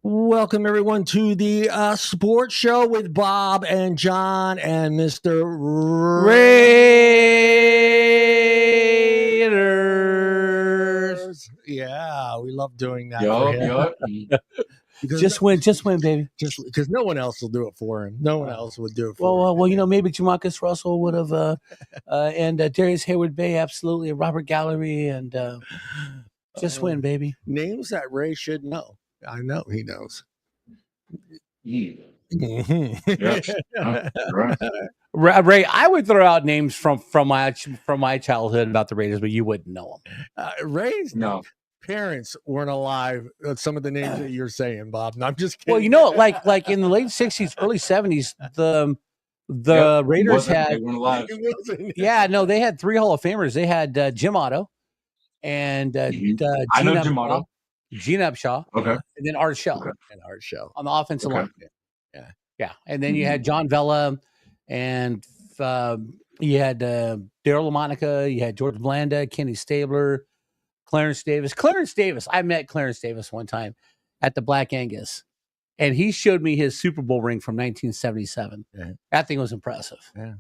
Welcome everyone to the sports show with Bob and John and Mr. Raiders. Yeah, we love doing that. Yup. Just win, baby. Just because no one else will do it for him. No one else would do it for him. Well, maybe Jamarcus Russell would have, and Darius Hayward Bay, absolutely, Robert Gallery, and just win, baby. Names that Ray should know. I know he knows. Ray, I would throw out names from my childhood about the Raiders, but you wouldn't know them. Ray's parents weren't alive. Some of the names that you're saying, Bob. No, I'm just kidding. Well, like in the late '60s, early '70s, the Raiders had. They weren't alive. They had 3 Hall of Famers. They had Jim Otto and I know Jim Otto. Gene Upshaw, Okay, and then Art Shell, on the offensive line. Yeah, and then you had John Vella, and you had Daryl LaMonica, you had George Blanda, Kenny Stabler, Clarence Davis. I met Clarence Davis one time at the Black Angus, and he showed me his Super Bowl ring from 1977. Yeah. That thing was impressive. Yeah,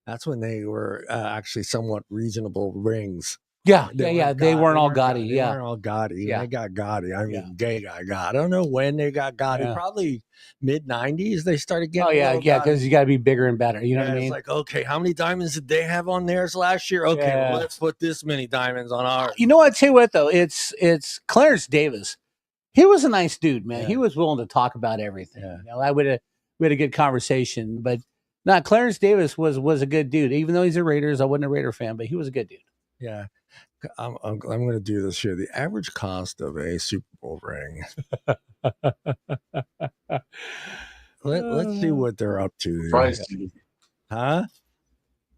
that's when they were actually somewhat reasonable rings. They weren't all gaudy. They weren't all gaudy. Yeah. They got gaudy. I mean, they got gaudy. I don't know when they got gaudy. Yeah. Probably mid-90s they started getting. Oh, yeah, because you got to be bigger and better. You know what I mean? It's like, okay, how many diamonds did they have on theirs last year? Okay, well, let's put this many diamonds on ours. You know what? I'll tell you what, though. It's Clarence Davis. He was a nice dude, man. Yeah. He was willing to talk about everything. Yeah. We had a good conversation. But no, Clarence Davis was a good dude. Even though he's a Raiders, I wasn't a Raider fan, but he was a good dude. Yeah. I'm going to do this here. The average cost of a Super Bowl ring. Let's see what they're up to. Pricey. Huh?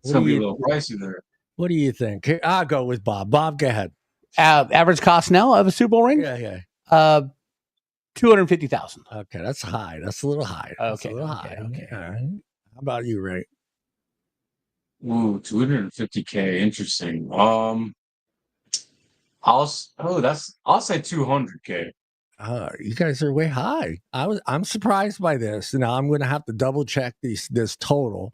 It's going to be a little pricey there. What do you think? I'll go with Bob. Bob, go ahead. Average cost now of a Super Bowl ring? Yeah. $250,000. Okay, that's high. That's a little high. That's a little high. Okay. All right. How about you, Ray? Ooh, $250K. Interesting. I'll say $200K. You guys are way high. I'm surprised by this. Now I'm going to have to double check this total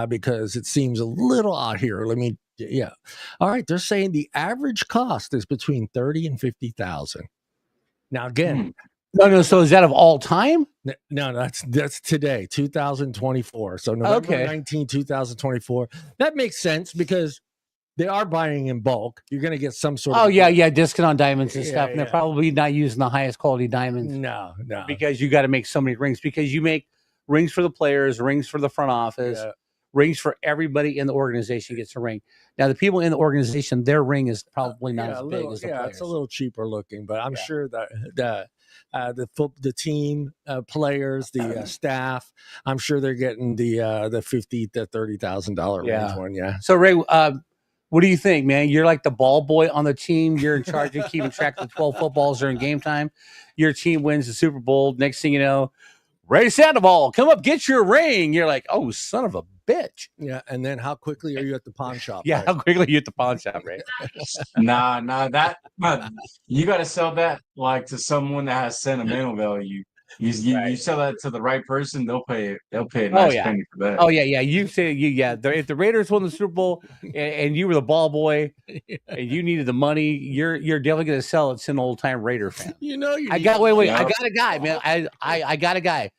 because it seems a little out here. All right. They're saying the average cost is between 30 and 50,000. Now again, no. So is that of all time? No, that's today, 2024. So November 19, 2024. That makes sense because they are buying in bulk. You're going to get some sort of... discount on diamonds and stuff. And they're probably not using the highest quality diamonds. No. Because you got to make so many rings. Because you make rings for the players, rings for the front office, rings for everybody in the organization gets a ring. Now, the people in the organization, their ring is probably not as big as the players. It's a little cheaper looking, but I'm sure that the team players, the staff, I'm sure they're getting the $50,000 to $30,000 range one. Yeah. So, Ray, what do you think, man? You're like the ball boy on the team. You're in charge of keeping track of the 12 footballs during game time. Your team wins the Super Bowl. Next thing you know, Ray Sandoval, come up, get your ring. You're like, oh, son of a bitch. Yeah, and then how quickly are you at the pawn shop? Yeah, how quickly are you at the pawn shop, Ray? Nah, you got to sell that like to someone that has sentimental value. You sell that to the right person, they'll pay a nice penny for that. Oh yeah. You say if the Raiders won the Super Bowl and you were the ball boy and you needed the money, you're definitely gonna sell it to an old time Raider fan. I got a guy, man. I got a guy.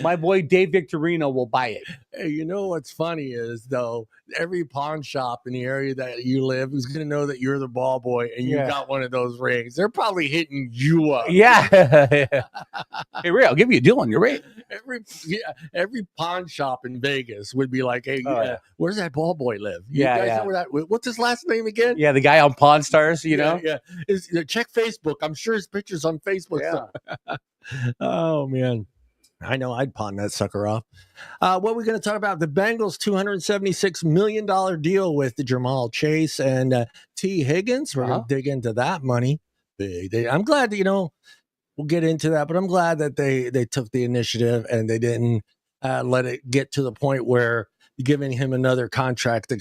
My boy Dave Victorino will buy it. Hey, you know what's funny is though, every pawn shop in the area that you live is going to know that you're the ball boy and you got one of those rings. They're probably hitting you up. Yeah. Hey, Ray, I'll give you a deal on your ring. Every pawn shop in Vegas would be like, hey, where's that ball boy live? You guys know where that? What's his last name again? Yeah, the guy on Pawn Stars. You know. Yeah. Check Facebook. I'm sure his picture's on Facebook. Yeah. Oh man. I know I'd pawn that sucker off. What we're going to talk about, the Bengals $276 million deal with the Jamal Chase and T. Higgins. We're going to dig into that money. I'm glad that, we'll get into that, but I'm glad that they took the initiative and they didn't let it get to the point where giving him another contract,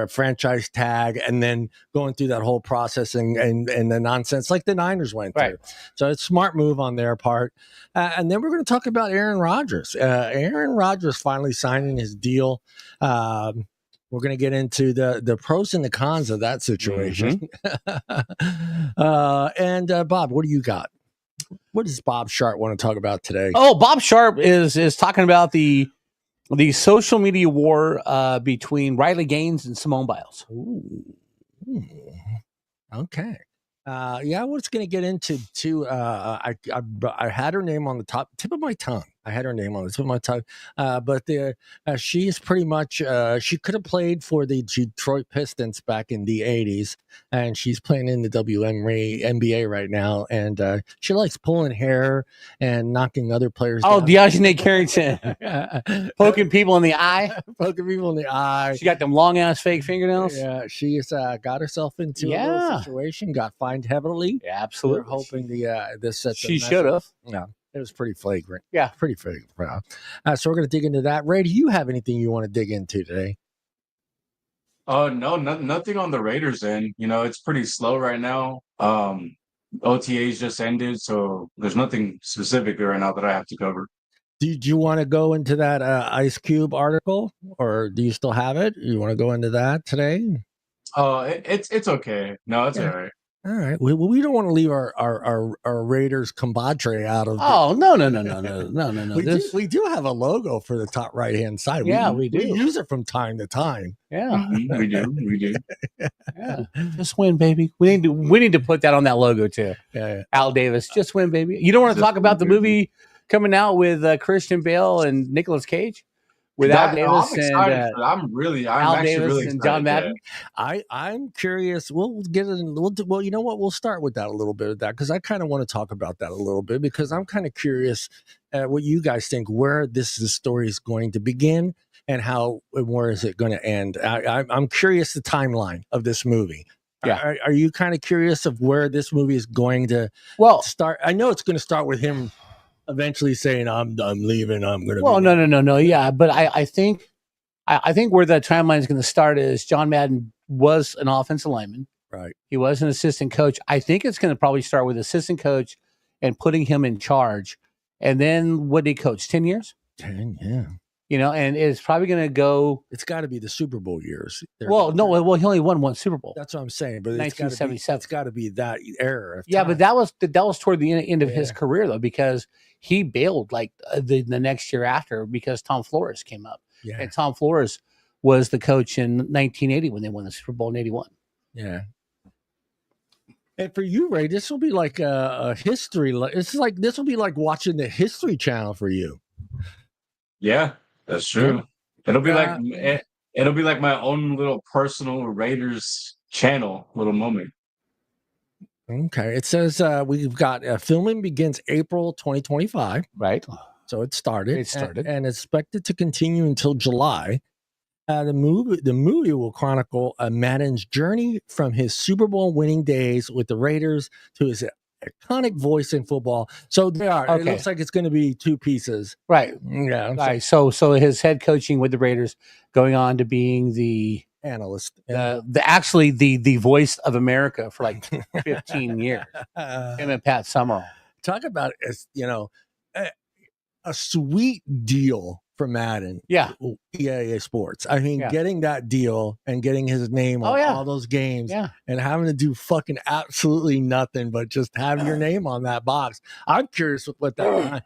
franchise tag, and then going through that whole process and the nonsense like the Niners went through. So it's a smart move on their part. And then we're going to talk about Aaron Rodgers. Aaron Rodgers finally signing his deal. We're going to get into the pros and the cons of that situation. And Bob, what do you got? What does Bob Sharp want to talk about today? Oh, Bob Sharp is talking about the social media war between Riley Gaines and Simone Biles. Ooh. Okay. I was going to get into too. I had her name on the tip of my tongue. I had her name on the tip of my tongue. But she is pretty much. She could have played for the Detroit Pistons back in the '80s, and she's playing in the WNBA right now. And she likes pulling hair and knocking other players. Oh, Dejounte Carrington, poking people in the eye. Poking people in the eye. She got them long ass fake fingernails. Yeah, she's got herself into a little situation. Got fined heavily. Yeah, absolutely. We're hoping this sets. She should have. Yeah, it was pretty flagrant. Yeah, pretty flagrant. So we're going to dig into that. Ray, do you have anything you want to dig into today? No, nothing on the Raiders end. It's pretty slow right now. OTAs just ended, so there's nothing specific right now that I have to cover. Do you want to go into that Ice Cube article, or do you still have it? You want to go into that today? It's okay. No, it's all right. All right. We don't want to leave our Raiders compadre out of. Oh no! We do have a logo for the top right hand side. Yeah, we do. We use it from time to time. Yeah, we do. Yeah, just win, baby. We need to put that on that logo too. Yeah. Al Davis, just win, baby. You don't want to talk about the movie coming out with Christian Bale and Nicolas Cage? With Al Davis I'm actually really and John Madden. I'm curious. We'll get in. Well, you know what? We'll start with that a little bit of that because I kind of want to talk about that a little bit because I'm kind of curious what you guys think where this story is going to begin and where is it going to end. I'm curious the timeline of this movie. Yeah. Are you kind of curious of where this movie is going to start? I know it's going to start with him eventually saying I'm leaving. I'm going to. Well, no. Yeah, but I think where the timeline is going to start is John Madden was an offensive lineman. Right. He was an assistant coach. I think it's going to probably start with assistant coach and putting him in charge. And then what did he coach? 10 years? 10, yeah. And it's probably going to go. It's got to be the Super Bowl years. He only won one Super Bowl. That's what I'm saying. But 1977. It's got to be that era. Yeah, but that was toward the end of his career though, because he bailed like the next year after because Tom Flores came up. Yeah. And Tom Flores was the coach in 1980 when they won the Super Bowl in 81. Yeah. And for you, Ray, this will be like a history. This will be like watching the History Channel for you. Yeah, that's true. It'll be like my own little personal Raiders channel little moment. Okay. It says we've got filming begins April 2025. Right. So it started. And it's expected to continue until July. The movie will chronicle Madden's journey from his Super Bowl winning days with the Raiders to his iconic voice in football. So they are. Okay. It looks like it's going to be two pieces. Right. Yeah. Right. So his head coaching with the Raiders going on to being the analyst, the voice of America for like 15 years. Him and Pat Summerall. Talk about a sweet deal for Madden. Yeah. EA Sports. I mean, getting that deal and getting his name on all those games and having to do fucking absolutely nothing but just have your name on that box. I'm curious what that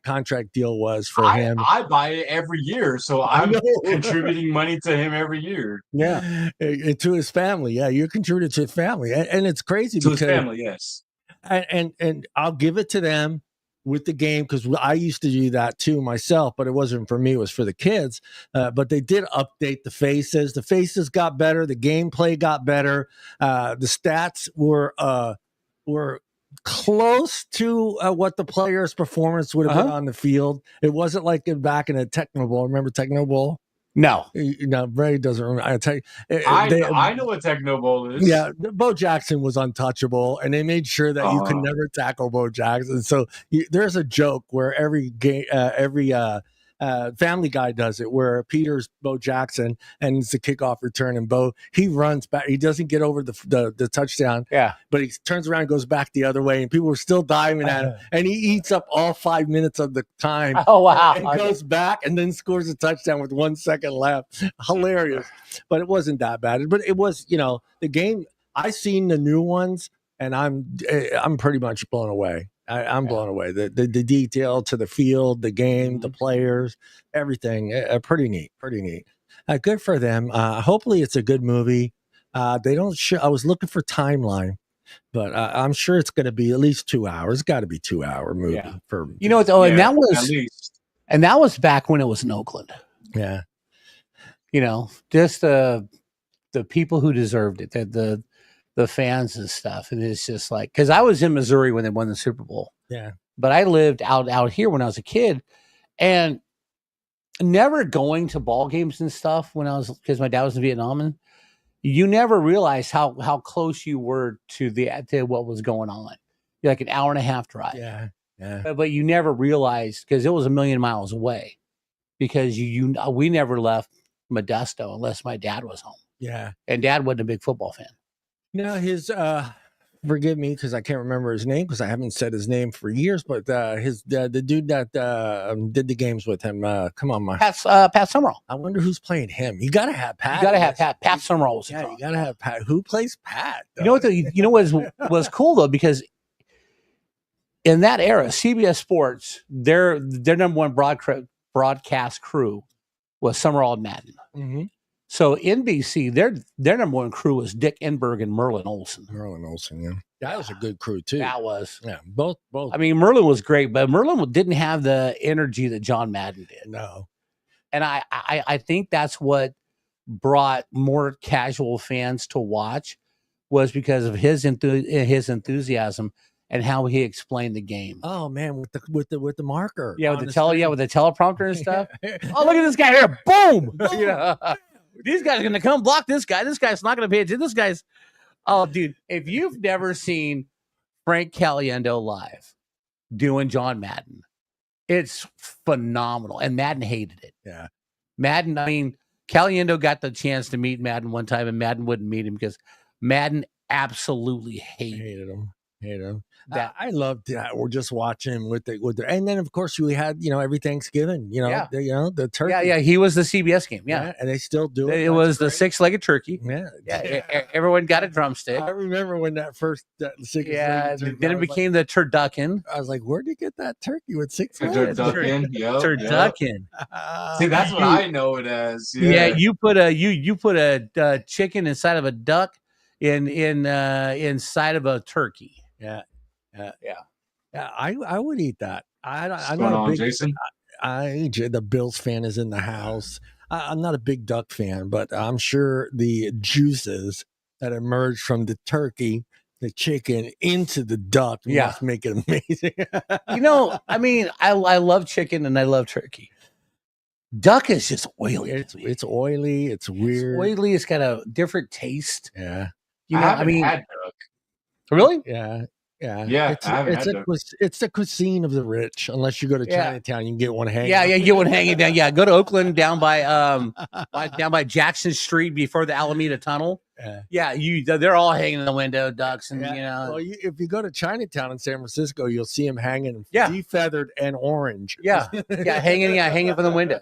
contract deal was for him. I buy it every year, so I'm contributing money to him every year. Yeah. And to his family. Yeah, you're contributing to his family. And it's crazy to his family, yes. And I'll give it to them with the game because I used to do that too myself, but it wasn't for me, it was for the kids. But they did update the faces. The faces got better, the gameplay got better. The stats were close to what the player's performance would have been on the field. It wasn't like back in a Techno Bowl. Remember Techno Bowl? No, Ray doesn't remember. I tell you, I know what Techno Bowl is. Yeah, Bo Jackson was untouchable, and they made sure that you could never tackle Bo Jackson. So there's a joke where every game, Family Guy does it, where Peter's Bo Jackson and it's the kickoff return, and he runs back. He doesn't get over the touchdown. Yeah, but he turns around and goes back the other way, and people were still diving at him, and he eats up all 5 minutes of the time. Oh wow! And goes back and then scores a touchdown with 1 second left. Hilarious, but it wasn't that bad. But it was, the game. I seen the new ones, and I'm pretty much blown away. I'm blown away. The detail to the field, the game, the players, everything. Pretty neat. Good for them. Hopefully, it's a good movie. They don't show. I was looking for timeline, but I'm sure it's going to be at least 2 hours. It's got to be 2 hour movie for and that was back when it was in Oakland. Yeah, just the people who deserved it, the fans and stuff, and it's just like, because I was in Missouri when they won the Super Bowl. Yeah, but I lived out here when I was a kid, and never going to ball games and stuff because my dad was in Vietnam, and you never realized how close you were to what was going on. You're like an hour and a half drive. Yeah. But you never realized, because it was a million miles away, because we never left Modesto unless my dad was home. Yeah. And Dad wasn't a big football fan. No, his forgive me because I can't remember his name because I haven't said his name for years, but the dude that did the games with him, come on, Pat Summerall. I wonder who's playing him. You gotta have Pat. You gotta have Pat. Pat Summerall was you gotta have Pat. Who plays Pat? Though? You know what was cool though, because in that era, CBS Sports, their number one broadcast crew was Summerall and Madden. Mm-hmm. So NBC, their number one crew was Dick Enberg and Merlin Olsen. Yeah. That was a good crew too. That was. Yeah, both. I mean, Merlin was great, but Merlin didn't have the energy that John Madden did. No. And I think that's what brought more casual fans to watch, was because of his enthusiasm and how he explained the game. Oh man, with the marker. Yeah, with the teleprompter and stuff. Oh, look at this guy here. Boom. These guys are going to come block this guy. This guy's not going to pay attention. This guy's, oh, dude, if you've never seen Frank Caliendo live doing John Madden, it's phenomenal. And Madden hated it. Yeah. Madden, I mean, Caliendo got the chance to meet Madden one time, and Madden wouldn't meet him because Madden absolutely hated him. I loved that. We're just watching with the, and then of course we had every Thanksgiving, the turkey. Yeah, he was the CBS game. Yeah, and they still do it. It was the 6-legged turkey. Yeah. Everyone got a drumstick. I remember when that six. Yeah, then it became the turducken. I was like, where'd you get that turkey with 6 legs? Turducken. See, that's what I know it as. Yeah, you put a chicken inside of a duck inside of a turkey. Yeah. I would eat that. I'm not a big Jason. The Bills fan is in the house. I'm not a big duck fan, but I'm sure the juices that emerge from the turkey, the chicken into the duck must make it amazing. I mean, I love chicken and I love turkey. Duck is just oily. It's oily. It's weird. It's oily. It's got a different taste. Yeah. I mean, had duck. Really? Yeah. It's the cuisine of the rich. Unless you go to Chinatown, you can get one hanging. Yeah, you get one hanging down. Yeah, go to Oakland down by Jackson Street before the Alameda Tunnel. They're all hanging in the window, ducks, and Well, if you go to Chinatown in San Francisco, you'll see them hanging, defeathered and orange. Hanging from the windows.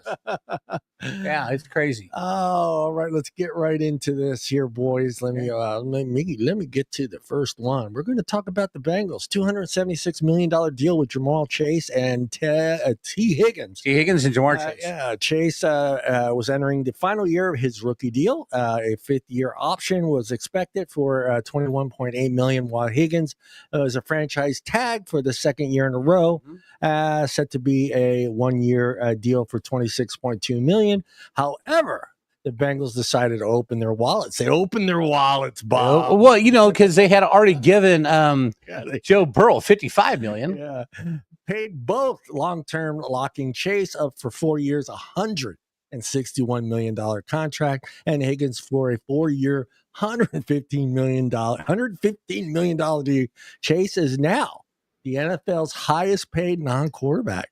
Yeah, it's crazy. Oh, all right, let's get right into this here, boys. Let me get to the first one. We're going to talk about the Bengals $276 million deal with Jamal Chase and T. Higgins. T. Higgins and Jamar Chase. Chase was entering the final year of his rookie deal. A fifth-year option was expected for $21.8 million, while Higgins is a franchise tag for the second year in a row, set to be a 1-year deal for $26.2 million. However, the Bengals decided to open their wallets. They opened their wallets, Bob. Well, because they had already given Joe Burrow $55 million. Yeah, paid both long-term, locking Chase up for 4 years, $161 million contract, and Higgins for a 4-year, $115 million deal. Chase is now the NFL's highest paid non-quarterback.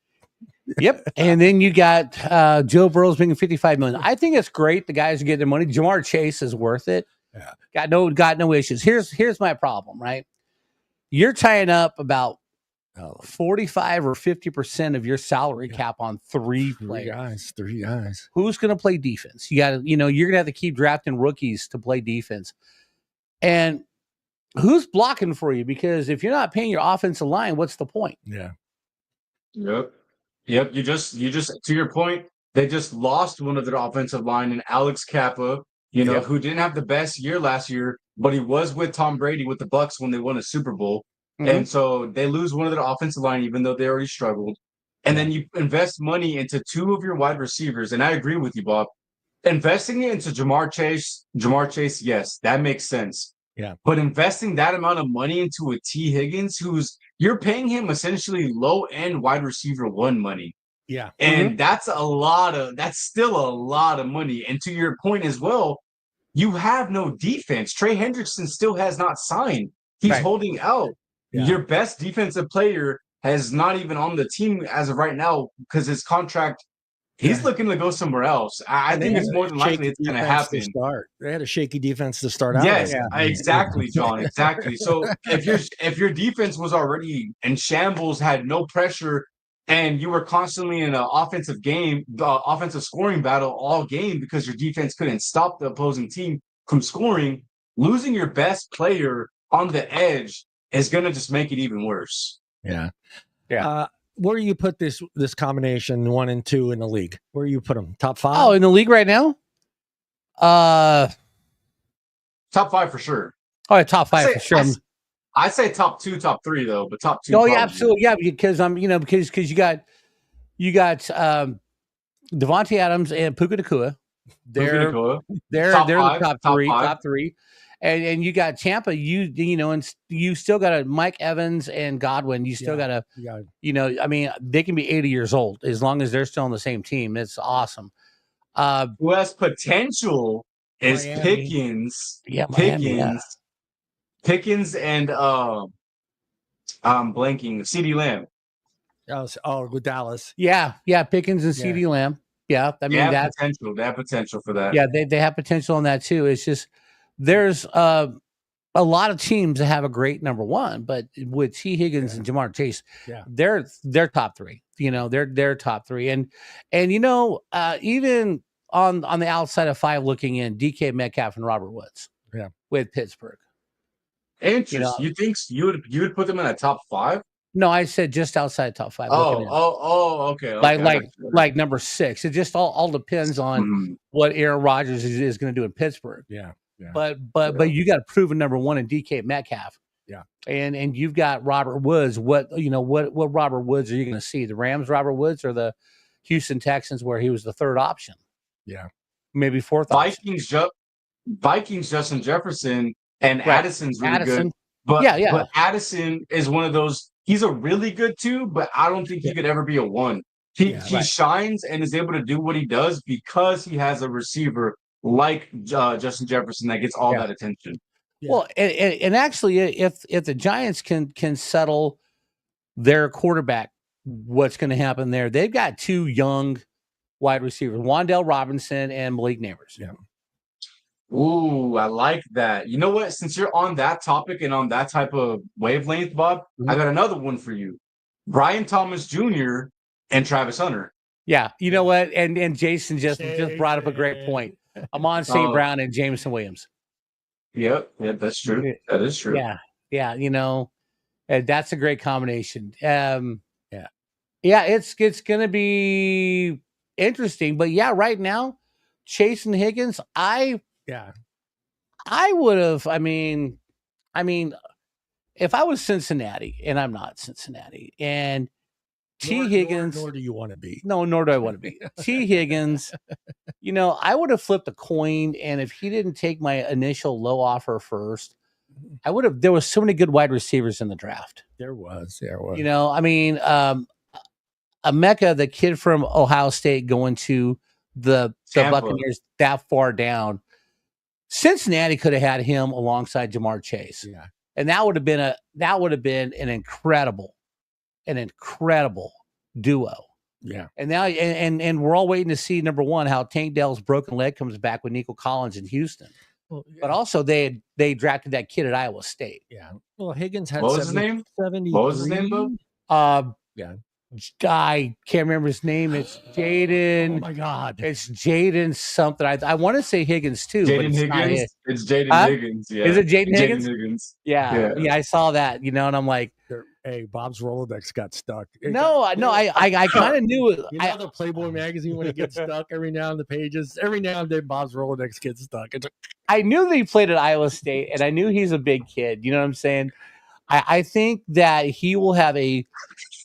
Yep. And then you got Joe Burrow's making $55 million. I think it's great. The guys are getting their money. Jamar Chase is worth it. Yeah. Got no issues. Here's my problem, right? You're tying up about 45 or 50% of your salary cap on three players. Three guys. Who's going to play defense? You got to, you're going to have to keep drafting rookies to play defense. And who's blocking for you? Because if you're not paying your offensive line, what's the point? Yeah. Yep. You just to your point, they just lost one of their offensive line in Alex Kappa, who didn't have the best year last year, but he was with Tom Brady with the Bucs when they won a Super Bowl. Mm-hmm. And so they lose one of their offensive line, even though they already struggled. And then you invest money into two of your wide receivers. And I agree with you, Bob. Investing it into Jamar Chase, yes, that makes sense. Yeah. But investing that amount of money into a T. Higgins, you're paying him essentially low-end wide receiver one money. Yeah. And that's still a lot of money. And to your point as well, you have no defense. Trey Hendrickson still has not signed. He's holding out. Yeah. Your best defensive player has not even on the team as of right now because his contract, he's looking to go somewhere else. I think it's more than likely it's going to happen. They had a shaky defense to start out. Yes, exactly, John. Exactly. So if your defense was already in shambles, had no pressure, and you were constantly in an offensive scoring battle all game because your defense couldn't stop the opposing team from scoring, losing your best player on the edge is going to just make it even worse. Yeah. Yeah. Where do you put this combination 1 and 2 in the league? Where do you put them? Top 5? Oh, in the league right now? Top 5 for sure. Oh, yeah, top 5 for sure. I say top 2, top 3 though, but top 2. Oh, yeah, absolutely. Yeah, because because you got Devontae Adams and Puka Nacua. They're the top three. And you got Tampa, and you still got a Mike Evans and Godwin. You still got a, they can be 80 years old as long as they're still on the same team. It's awesome. Who has potential is Miami. Pickens. Yeah, Pickens and I'm blanking. CeeDee Lamb. With Dallas. Yeah, Pickens and CeeDee Lamb. Yeah, I mean that's potential. They have potential for that. Yeah, they have potential on that too. It's just there's a lot of teams that have a great number one, but with T. Higgins and Jamar Chase, they're top 3. They're top 3, and even on the outside of 5 looking in, DK Metcalf and Robert Woods, with Pittsburgh. Interesting. You think you would put them in a top 5? No, I said just outside top 5. Okay. Like number 6. It just all depends on what Aaron Rodgers is going to do in Pittsburgh. Yeah. But you got a proven number 1 in DK Metcalf. Yeah. And you've got Robert Woods. What Robert Woods are you going to see? The Rams Robert Woods or the Houston Texans where he was the 3rd option? Yeah. Maybe 4th option. Vikings Justin Jefferson and Addison's really good. But Addison is one of those. He's a really good 2, but I don't think he could ever be a 1. He shines and is able to do what he does because he has a receiver like Justin Jefferson that gets all that attention. Yeah. Well, and actually, if the Giants can settle their quarterback, what's going to happen there? They've got 2 young wide receivers, Wan'Dale Robinson and Malik Neighbors. Yeah. Ooh, I like that. You know what? Since you're on that topic and on that type of wavelength, Bob, I got another one for you. Brian Thomas Jr. and Travis Hunter. Yeah, you know what? And Jason just brought up a great point. Amon St. Brown and Jameson Williams. Yep, that's true. That is true. Yeah, that's a great combination. It's going to be interesting. But right now, Chase and Higgins, I would have. I mean, if I was Cincinnati, and I'm not Cincinnati, and T. Higgins, nor do you want to be. No, nor do I want to be. T. Higgins, I would have flipped a coin, and if he didn't take my initial low offer first, I would have. There was so many good wide receivers in the draft. There was. Emeka, the kid from Ohio State, going to the Buccaneers that far down. Cincinnati could have had him alongside Jamar Chase. Yeah. And that would have been an incredible duo. Yeah. And now, and we're all waiting to see, number one, how Tank Dell's broken leg comes back with Nico Collins in Houston. Well, yeah. But also they drafted that kid at Iowa State. Yeah. Well, Higgins had what was his name? 73. What was his name, Bo? Yeah. I can't remember his name. It's Jaden. Oh my God. It's Jaden something. I want to say Higgins too. Jaden Higgins. It's Jaden Higgins. Yeah. Is it Jaden Higgins? Higgins. Yeah. I saw that. And I'm like, hey, Bob's Rolodex got stuck. I kind of knew it. The Playboy magazine when it gets stuck every now and then Bob's Rolodex gets stuck. I knew that he played at Iowa State, and I knew he's a big kid. You know what I'm saying? I think that he will have a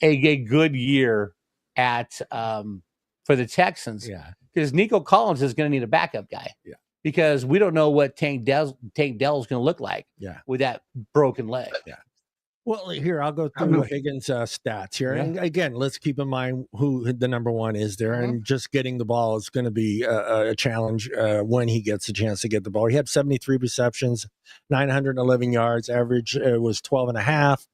good year at for the Texans. Yeah. Because Nico Collins is going to need a backup guy. Yeah. Because we don't know what Tank Dell's going to look like. Yeah. With that broken leg. Yeah. Well, here, I'll go through Higgins' stats here. Yeah. And again, let's keep in mind who the number one is there. Mm-hmm. And just getting the ball is going to be a challenge when he gets a chance to get the ball. He had 73 receptions, 911 yards. Average was 12.5.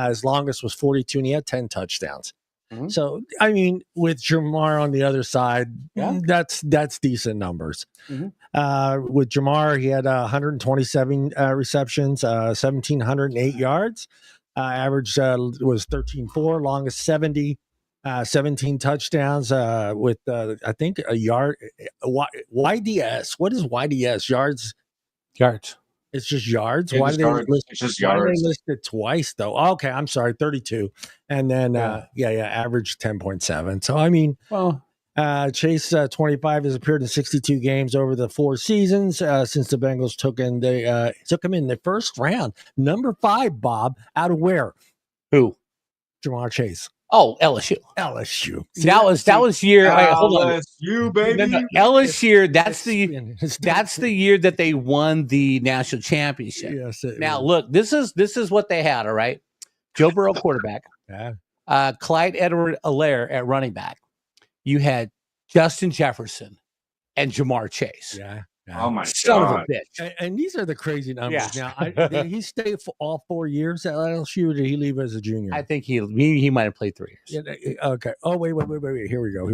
His longest was 42, and he had 10 touchdowns. Mm-hmm. So, I mean, with Jamar on the other side, that's decent numbers. Mm-hmm. With Jamar, he had 127 receptions, 1,708 yards. Average was 13.4, longest 70, 17 touchdowns with, I think, a yard. YDS. What is YDS? Yards. It's just yards. Why do they list it twice though? Okay, I'm sorry, 32, and then average 10.7. So I mean, Chase 25 has appeared in 62 games over the 4 seasons since the Bengals took him in the first round, number 5. Bob, out of where? Who? Jamar Chase. Oh, LSU. See, that was year. Hold on. LSU, baby. No, LSU. That's the year that they won the national championship. Yes. Now, look, this is what they had. All right, Joe Burrow quarterback. Yeah. Clyde Edwards-Helaire at running back. You had Justin Jefferson and Jamar Chase. Yeah. Oh my son God. of a bitch! And these are the crazy numbers. Yeah. Now, did he stay for all 4 years at LSU, or did he leave as a junior? I think he might have played 3 years. Yeah, okay. Oh wait. Here we go.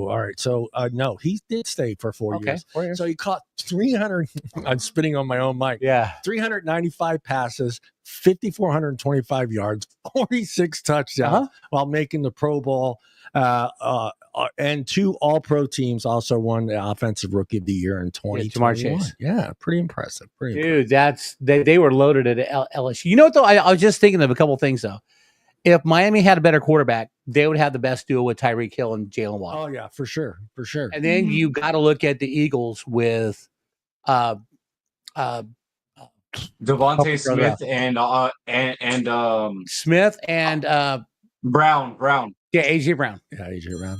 All right. So no, he did stay for 4 years. 4 years. So he caught 300. I'm spitting on my own mic. Yeah. 395 passes, 5,425 yards, 46 touchdowns, while making the Pro Bowl. And 2 All-Pro teams also won the Offensive Rookie of the Year in 2021. Yeah, pretty impressive. Dude, they were loaded at LSU. You know what, though? I was just thinking of a couple of things, though. If Miami had a better quarterback, they would have the best duo with Tyreek Hill and Jalen Waddle. Oh, yeah, for sure. And then you got to look at the Eagles with Devontae Smith and Smith and Brown. Yeah, AJ Brown. Yeah, AJ Brown.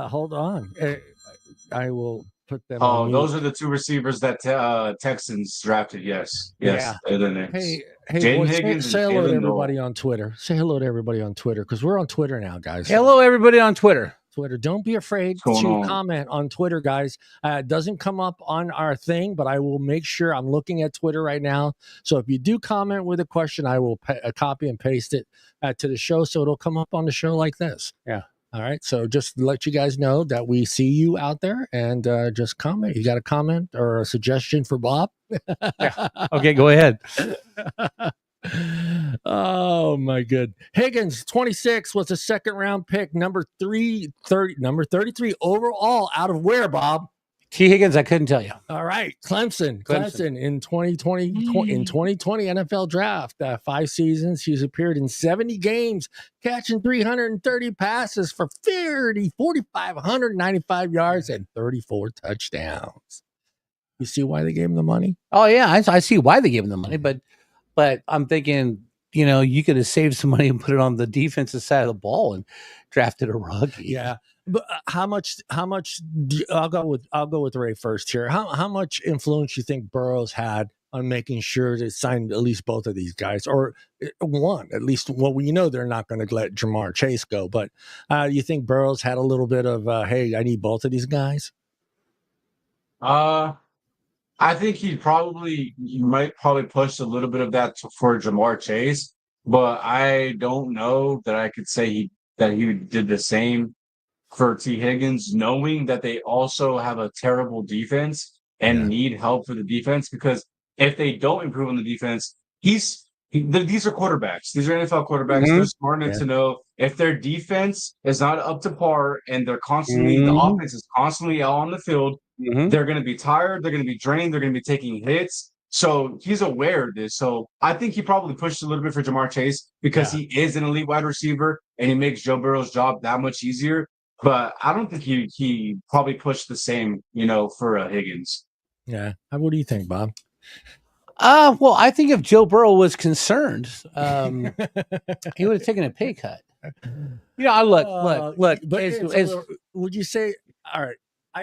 Hold on. I will put them. Those are the 2 receivers that Texans drafted. Yes. Yeah. Hey, Jaden Higgins. Say hello to everybody on Twitter. Say hello to everybody on Twitter, because we're on Twitter now, guys. Hello, everybody on Twitter. Don't be afraid to comment on Twitter, guys. It doesn't come up on our thing, but I will make sure. I'm looking at Twitter right now. So if you do comment with a question, I will copy and paste it to the show, so it'll come up on the show like this. Yeah. All right. So just to let you guys know that we see you out there, and just comment. You got a comment or a suggestion for Bob? Yeah. Okay, go ahead. Oh my good. Higgins 26 was a 2nd round pick, number 33 overall, out of where, Bob? T. Higgins, I couldn't tell you. All right, Clemson in 2020 NFL draft, 5 seasons. He's appeared in 70 games, catching 330 passes for 4,595 yards and 34 touchdowns. You see why they gave him the money? Oh yeah, I see why they gave him the money, but I'm thinking, you could have saved some money and put it on the defensive side of the ball and drafted a rookie. Yeah. But how much I'll go with Ray first here. How much influence you think Burrows had on making sure to sign at least both of these guys, or one at least? Well, we know they're not going to let Jamar Chase go, but you think Burrows had a little bit of hey, I need both of these guys? I think he might push a little bit of that for Jamar Chase, but I don't know that I could say he that he did the same for T. Higgins, knowing that they also have a terrible defense and need help for the defense. Because if they don't improve on the defense, these are quarterbacks. These are NFL quarterbacks. They're smart enough to know if their defense is not up to par and they're constantly, the offense is constantly out on the field, they're going to be tired. They're going to be drained. They're going to be taking hits. So he's aware of this. So I think he probably pushed a little bit for Jamar Chase because he is an elite wide receiver and he makes Joe Burrow's job that much easier. But I don't think he probably pushed the same, for Higgins. Yeah. What do you think, Bob? Well, I think if Joe Burrow was concerned, he would have taken a pay cut. Look. Would you say, all right,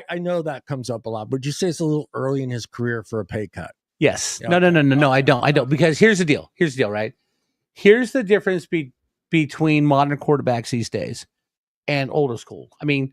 I know that comes up a lot, but would you say it's a little early in his career for a pay cut? Yes. No, I don't. Because here's the deal, right? Here's the difference between modern quarterbacks these days and older school. I mean,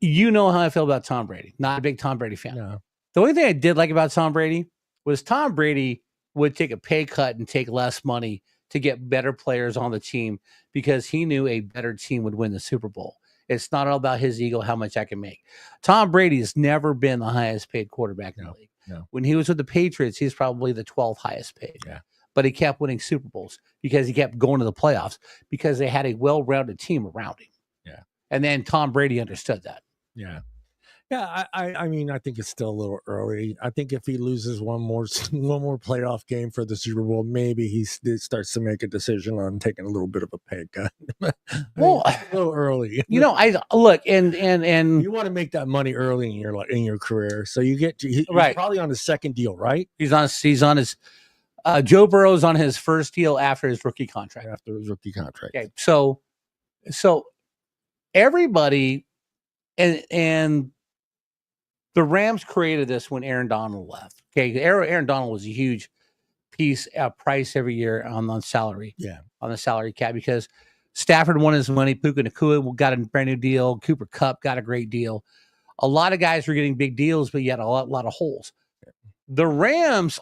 you know how I feel about Tom Brady. Not a big Tom Brady fan. No. The only thing I did like about Tom Brady was Tom Brady would take a pay cut and take less money to get better players on the team because he knew a better team would win the Super Bowl. It's not all about his ego, how much I can make. Tom Brady has never been the highest paid quarterback in the league. No. When he was with the Patriots, he's probably the 12th highest paid. Yeah. But he kept winning Super Bowls because he kept going to the playoffs because they had a well-rounded team around him. Yeah. And then Tom Brady understood that. Yeah. Yeah, I mean, I think it's still a little early. I think if he loses one more playoff game for the Super Bowl, maybe he starts to make a decision on taking a little bit of a pay cut. Well, a little early. I look and you want to make that money early in your career, so you get he's probably on his second deal, right? He's on his Joe Burrow's on his first deal after his rookie contract. Okay, so everybody and the Rams created this when Aaron Donald left. Okay, Aaron Donald was a huge price every year on the salary. Yeah, on the salary cap because Stafford won his money. Puka Nacua got a brand new deal. Cooper Kupp got a great deal. A lot of guys were getting big deals, but you had a lot of holes. The Rams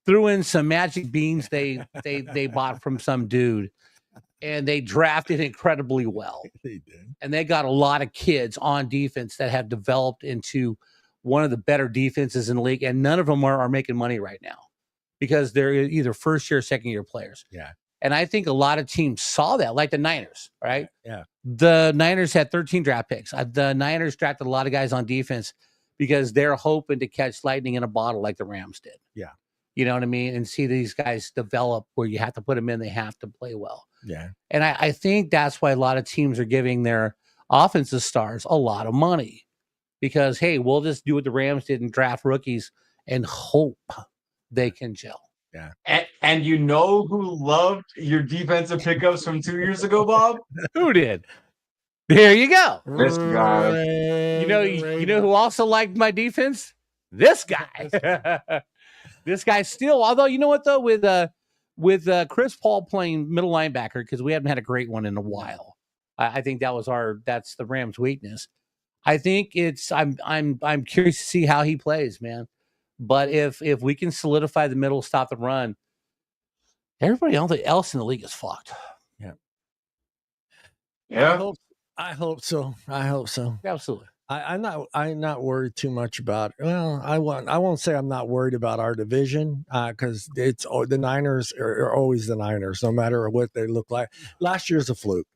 threw in some magic beans they bought from some dude, and they drafted incredibly well. They did, and they got a lot of kids on defense that have developed into one of the better defenses in the league, and none of them are making money right now because they're either first year or second year players. Yeah. And I think a lot of teams saw that, like the Niners, right? Yeah. The Niners had 13 draft picks. The Niners drafted a lot of guys on defense because they're hoping to catch lightning in a bottle like the Rams did. Yeah. You know what I mean? And see these guys develop where you have to put them in. They have to play well. Yeah. And I think that's why a lot of teams are giving their offensive stars a lot of money. Because, hey, we'll just do what the Rams did and draft rookies and hope they can gel. Yeah. And you know who loved your defensive pickups from 2 years ago, Bob? Who did? There you go. This guy. You know who also liked my defense? This guy. This guy still, although you know what though, with Chris Paul playing middle linebacker, because we haven't had a great one in a while. I think that's the Rams' weakness. I think I'm curious to see how he plays, man. But if we can solidify the middle, stop the run, everybody else in the league is fucked. Yeah. Yeah. I hope so. Absolutely. I'm not worried too much about. Well, I won't say I'm not worried about our division because the Niners are always the Niners, no matter what they look like. Last year's a fluke.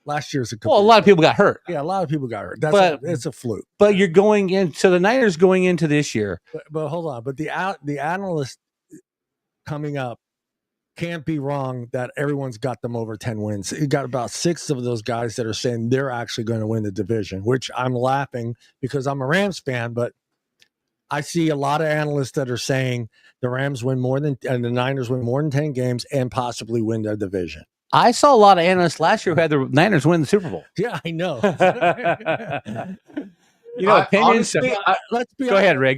A lot of people got hurt. Yeah, a lot of people got hurt. It's a fluke. But you're going in. So the Niners going into this year. But hold on. But the analysts coming up can't be wrong that everyone's got them over 10 wins. You got about 6 of those guys that are saying they're actually going to win the division, which I'm laughing because I'm a Rams fan, but I see a lot of analysts that are saying the Rams win and the Niners win more than 10 games and possibly win the division. I saw a lot of analysts last year who had the Niners win the Super Bowl. Yeah, I know. Opinions. Honestly, Let's be Go ahead, Ray.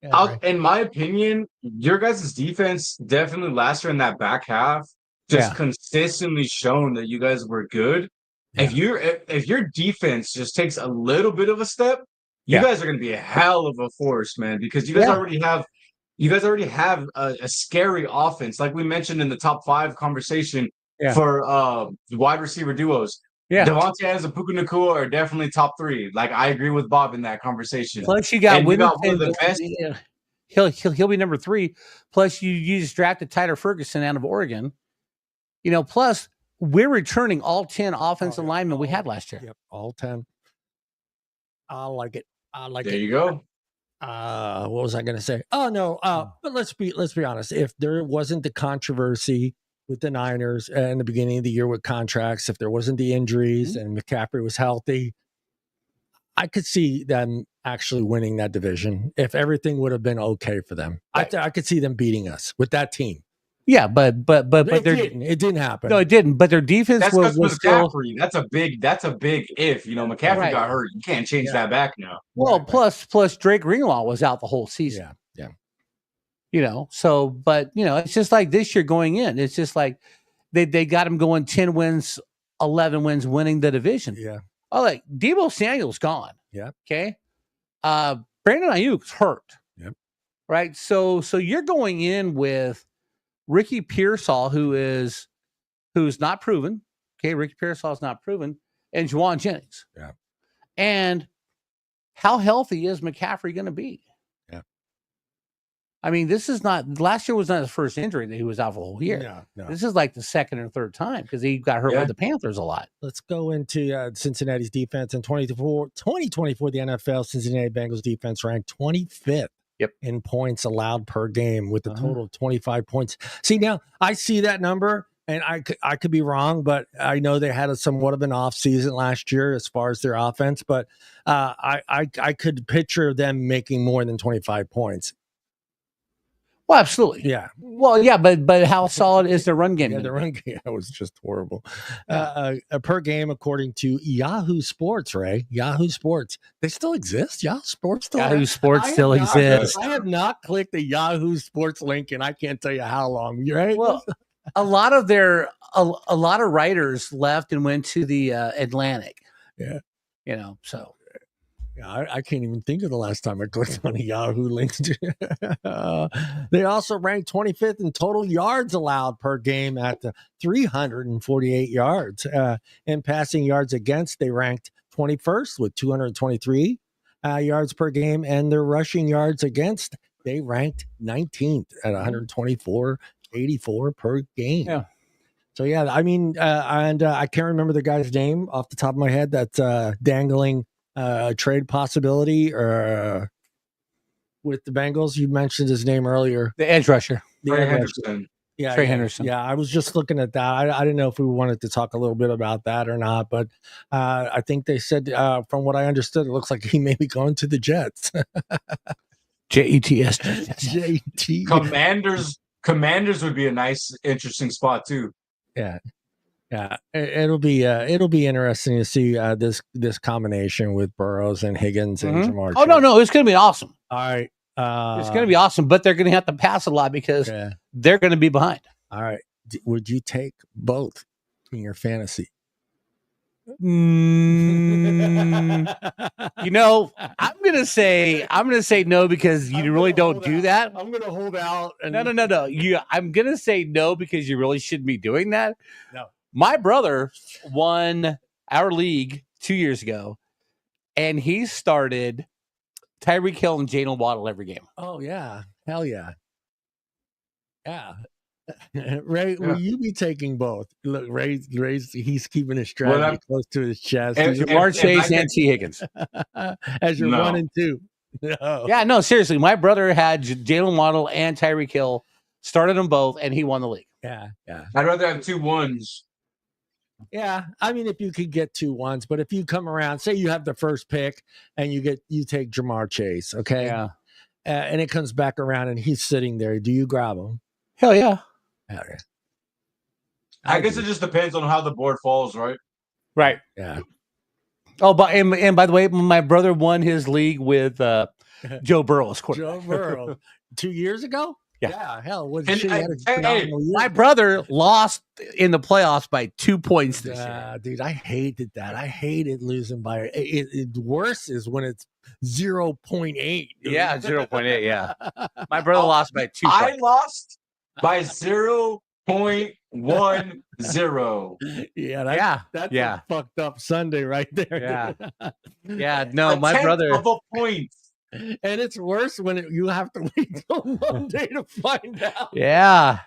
Yeah, in my opinion, your guys' defense definitely last year in that back half just consistently shown that you guys were good. Yeah. If your defense just takes a little bit of a step, you guys are going to be a hell of a force, man, because you guys already have a scary offense. Like we mentioned in the top 5 conversation for wide receiver duos. Yeah. Devontae Adams and Puka Nacua are definitely top 3. Like, I agree with Bob in that conversation. Plus, you got one of the best. He'll be number 3. Plus, you just drafted Tyler Ferguson out of Oregon. Plus we're returning all 10 offensive linemen we had last year. Yep, all 10. I like it. There you go. What was I going to say? Oh no. But let's be honest. If there wasn't the controversy with the Niners in the beginning of the year with contracts, if there wasn't the injuries and McCaffrey was healthy, I could see them actually winning that division if everything would have been okay for them. Right. I could see them beating us with that team. Yeah, but it didn't happen. No, it didn't. But their defense was still. That's a big if. McCaffrey got hurt. You can't change that back now. Well, plus Drake Greenlaw was out the whole season. Yeah. So, but it's just like this year going in. It's just like they got him going 10 wins, 11 wins, winning the division. Yeah. Oh, like Deebo Samuel's gone. Yeah. Okay. Brandon Ayuk's hurt. Yep. Right. So you're going in with Ricky Pearsall, who's not proven. Okay, Ricky Pearsall's not proven, and Juwan Jennings. Yeah. And how healthy is McCaffrey going to be? Yeah. I mean, this is not. Last year was not his first injury that he was out for the whole year. No. This is like the second or third time because he got hurt with the Panthers a lot. Let's go into Cincinnati's defense in 2024. The NFL Cincinnati Bengals defense ranked 25th. Yep. In points allowed per game with a total of 25 points. See, now I see that number and I could be wrong, but I know they had somewhat of an off season last year as far as their offense, but I could picture them making more than 25 points. Well, absolutely. Yeah. Well, yeah, but how solid is their run game? Yeah, the run game was just horrible. Per game, according to Yahoo Sports, Ray. Yahoo Sports. They still exist? Yahoo Sports still exists. I have not clicked the Yahoo Sports link, and I can't tell you how long. Right? Well, a lot of writers left and went to the Atlantic. Yeah. So. Yeah, I can't even think of the last time I clicked on a Yahoo link. They also ranked 25th in total yards allowed per game at 348 yards. In passing yards against, they ranked 21st with 223 yards per game. And their rushing yards against, they ranked 19th at 124.84 per game. Yeah. So, yeah, I mean, and I can't remember the guy's name off the top of my head that's dangling trade possibility with the Bengals. You mentioned his name earlier. The edge rusher. Trey Henderson. Yeah, Trey Henderson. Yeah, I was just looking at that. I didn't know if we wanted to talk a little bit about that or not, but I think they said, from what I understood, it looks like he may be going to the Jets. Jets. Commanders would be a nice, interesting spot too. Yeah. Yeah, it'll be interesting to see this combination with Burrows and Higgins and Jamar. Oh no, it's going to be awesome. All right, it's going to be awesome, but they're going to have to pass a lot because they're going to be behind. All right, would you take both in your fantasy? I'm gonna say no because you really don't do that. I'm gonna hold out. No. I'm gonna say no because you really shouldn't be doing that. No. My brother won our league 2 years ago, and he started Tyreek Hill and Jalen Waddle every game. Oh, yeah. Hell yeah. Yeah. Ray, will you be taking both? Look, Ray's he's keeping his strategy close to his chest. Jamar Chase and T. Higgins. As your 1 and 2. No. Yeah, no, seriously. My brother had Jalen Waddle and Tyreek Hill, started them both, and he won the league. Yeah. I'd rather have 2 1s. Yeah, I mean, if you could get 2 1s, but if you come around, say you have the first pick and you take Jamar Chase, okay? Yeah. And it comes back around and he's sitting there. Do you grab him? Hell yeah. Okay. I guess it just depends on how the board falls, right? Right. Yeah. Oh, and by the way, my brother won his league with Joe Burrow as quarterback. Joe Burrow. 2 years ago? Yeah. Hell, my brother lost in the playoffs by 2 points this year. Dude, I hated that. I hated losing by it. Worse is when it's 0.8. Yeah, 0.8. Yeah, my brother lost by 2 points. I lost by 0.1. 1-0. Yeah, that's a fucked up Sunday right there. Yeah. No, A my tenth brother. of a point. And it's worse when you have to wait till Monday to find out. Yeah.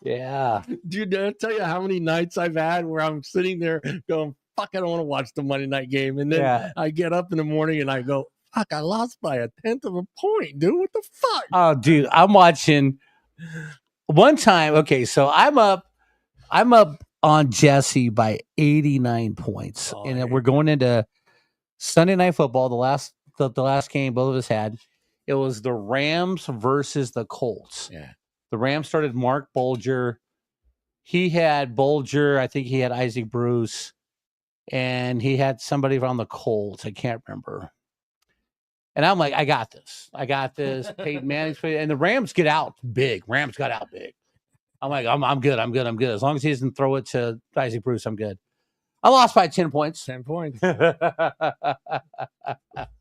Dude, did I tell you how many nights I've had where I'm sitting there going, fuck, I don't want to watch the Monday night game. And then I get up in the morning and I go, fuck, I lost by a tenth of a point, dude. What the fuck? Oh, dude, I'm watching one time. Okay, so I'm up on Jesse by 89 points. And then we're going into Sunday Night Football, the last game both of us had. It was the Rams versus the Colts. Yeah. The Rams started Mark Bulger. He had Bulger. I think he had Isaac Bruce. And he had somebody on the Colts. I can't remember. And I'm like, I got this. Peyton Manning's and the Rams get out big. Rams got out big. I'm like, I'm good. As long as he doesn't throw it to Isaac Bruce, I'm good. I lost by 10 points. 10 points.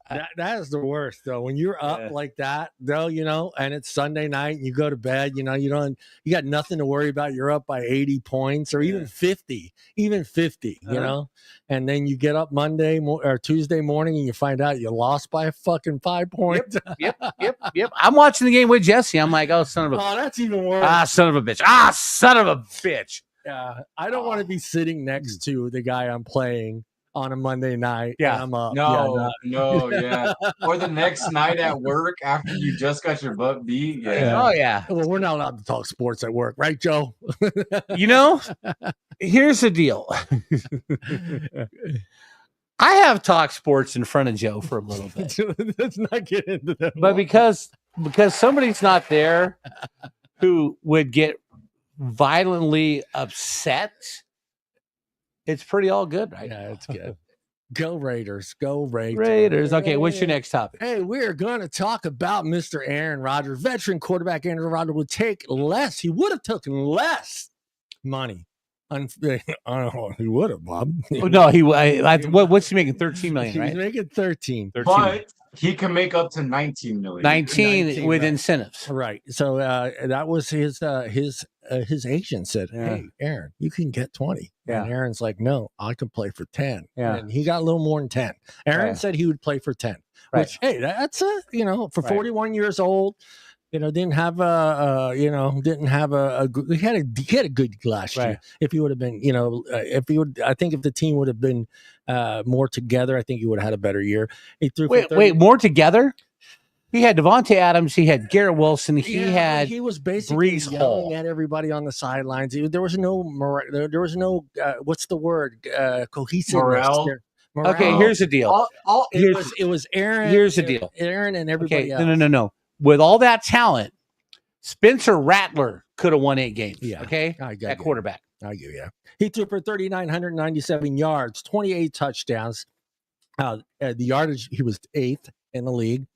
That is the worst, though. When you're up like that, though, and it's Sunday night and you go to bed, you got nothing to worry about. You're up by 80 points or even 50, you know, and then you get up Monday or Tuesday morning and you find out you lost by a fucking 5 points. Yep. I'm watching the game with Jesse. I'm like, oh, son of a. Oh, that's even worse. Son of a bitch. Son of a bitch. Yeah, I don't want to be sitting next to the guy I'm playing on a Monday night. Yeah, I'm up. No. Or the next night at work after you just got your butt beat. Yeah. Oh yeah. Well, we're not allowed to talk sports at work, right, Joe? Here's the deal. I have talked sports in front of Joe for a little bit. Let's not get into that. But because somebody's not there who would get violently upset, it's pretty all good, right? Yeah, it's good. Go Raiders. Go Raiders. Raiders. Okay, what's your next topic? Hey, we're going to talk about Mr. Aaron Rodgers. Veteran quarterback Aaron Rodgers would take less. He would have taken less money. I don't know. He would have, Bob. No, what's he making? 13 million, right? He's making 13. But he can make up to 19 million. 19 with right. incentives. Right. So that was his agent said, hey, Aaron, you can get 20. Yeah. And Aaron's like, no, I can play for 10. Yeah. And he got a little more than 10. Aaron said he would play for 10. Right. Which, hey, that's for 41 years old, didn't have a he had a good last year. If he would have been, I think if the team would have been more together, I think he would have had a better year. He threw wait, more together? He had Devontae Adams. He had Garrett Wilson. He was basically Brees yelling Hall at everybody on the sidelines. There was no what's the word? Cohesiveness. Morale. Okay, here's the deal. It was Aaron. Here's the deal. Aaron and everybody else. No. With all that talent, Spencer Rattler could have won 8 games. Yeah. Okay. At quarterback. I give you. He threw for 3,997 yards, 28 touchdowns. The yardage, he was 8th in the league.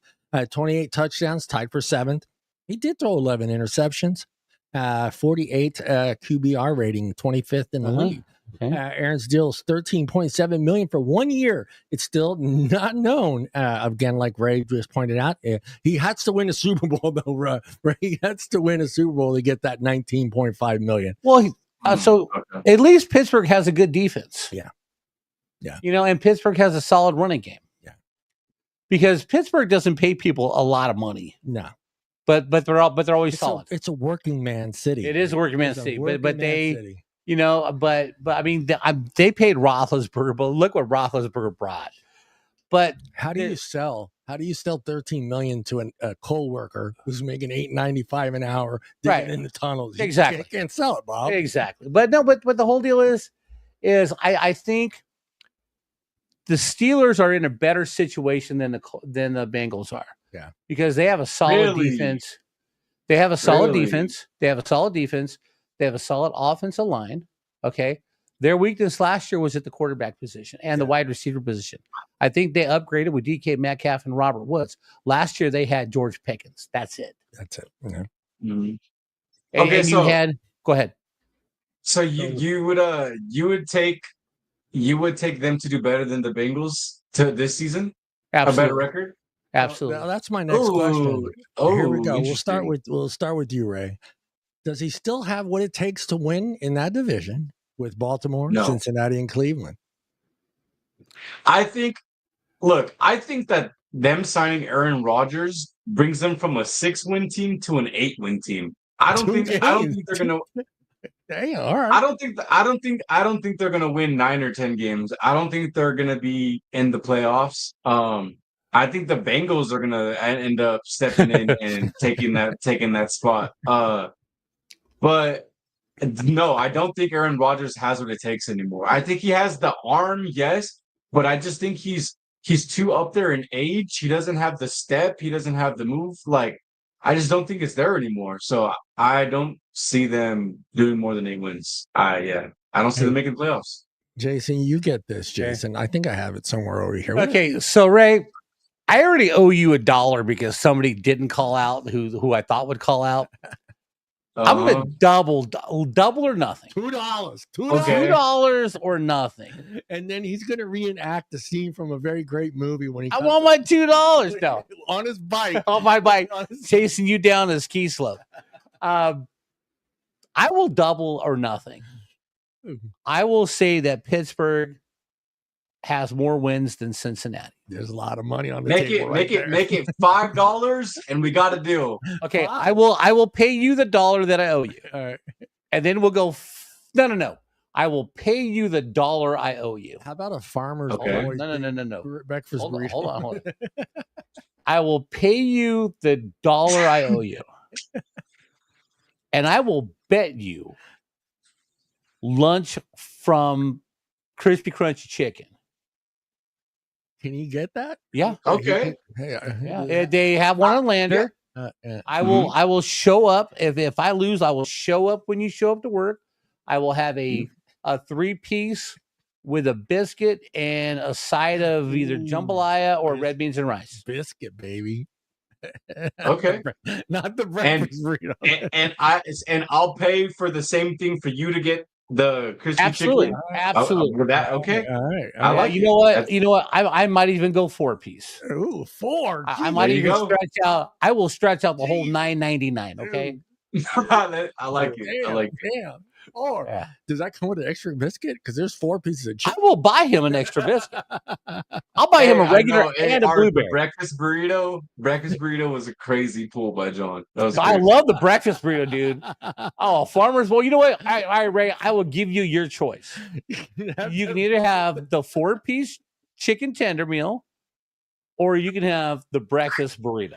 28 touchdowns, tied for 7th. He did throw 11 interceptions. 48 QBR rating, 25th in the league. Okay. Aaron's deal is $13.7 million for 1 year. It's still not known. Again, like Ray just pointed out, he has to win a Super Bowl, though. Ray has to win a Super Bowl to get that $19.5 million. Well, so at least Pittsburgh has a good defense. Yeah. And Pittsburgh has a solid running game. Yeah. Because Pittsburgh doesn't pay people a lot of money. No. But they're always solid. It's a working man city. It is a working man city. But they. City. But I mean, they paid Roethlisberger, but look what Roethlisberger brought. But how do you sell 13 million to a coal worker who's making $8.95 an hour digging in the tunnels? Exactly. You can't sell it, Bob. Exactly. But no, but the whole deal is I think the Steelers are in a better situation than the Bengals are. Yeah. Because they have a solid defense. They have a solid defense. They have a solid defense. They have a solid offensive line. Okay. Their weakness last year was at the quarterback position and the wide receiver position. I think they upgraded with DK Metcalf and Robert Woods. Last year they had George Pickens. That's it. Yeah. Mm-hmm. Go ahead. So you would take them to do better than the Bengals to this season? Absolutely. A better record? Absolutely. Well, that's my next question. Oh, here we go. We'll start with you, Ray. Does he still have what it takes to win in that division with Baltimore, No. Cincinnati, and Cleveland? I think that them signing Aaron Rodgers brings them from a 6-win team to an 8-win team. I don't think they're gonna. Damn, all right. I don't think they're gonna win 9 or 10 games. I don't think they're gonna be in the playoffs. I think the Bengals are gonna end up stepping in and taking that spot. But no, I don't think Aaron Rodgers has what it takes anymore. I think he has the arm, yes, but I just think he's too up there in age. He doesn't have the step. He doesn't have the move. Like, I just don't think it's there anymore. So I don't see them doing more than 8 wins. I don't see them making playoffs. Jason, you get this, Jason. I think I have it somewhere over here. Okay, so Ray, I already owe you $1 because somebody didn't call out who I thought would call out. I'm gonna double or nothing. $2. $2 or nothing. And then he's gonna reenact a scene from a very great movie when he. I want my $2 now on his bike. On my bike, chasing you down a ski slope. I will double or nothing. I will say that Pittsburgh has more wins than Cincinnati. There's a lot of money on the table. Make it $5, and we got a deal. Okay, wow. I will pay you the $1 that I owe you. All right. And then we'll go. No. I will pay you the $1 I owe you. How about a farmer's? Okay. No. Breakfast burrito. Hold on. I will pay you the $1 I owe you, and I will bet you lunch from Crispy Crunchy Chicken. Can you get that? Yeah. Okay. Yeah. They have one on Lander. I will show up. If I lose, I will show up when you show up to work. I will have a 3-piece with a biscuit and a side of either jambalaya or red beans and rice. Biscuit, baby. Okay. Not the breakfast burrito. And I'll pay for the same thing for you to get the crispy chicken. Absolutely. That okay. All right. I like you know what? You know what? I might even go 4-piece. Ooh, 4. I might even stretch out. I will stretch out the whole $9.99. Okay. I like it. Damn, I like it. Damn. Or does that come with an extra biscuit? Because there's 4 pieces of chicken. I will buy him an extra biscuit. I'll buy him a regular and a blueberry. Breakfast burrito was a crazy pull by John. I love the breakfast burrito, dude. Oh, Farmers. Well, you know what? Ray, I will give you your choice. You can either have the 4-piece chicken tender meal, or you can have the breakfast burrito.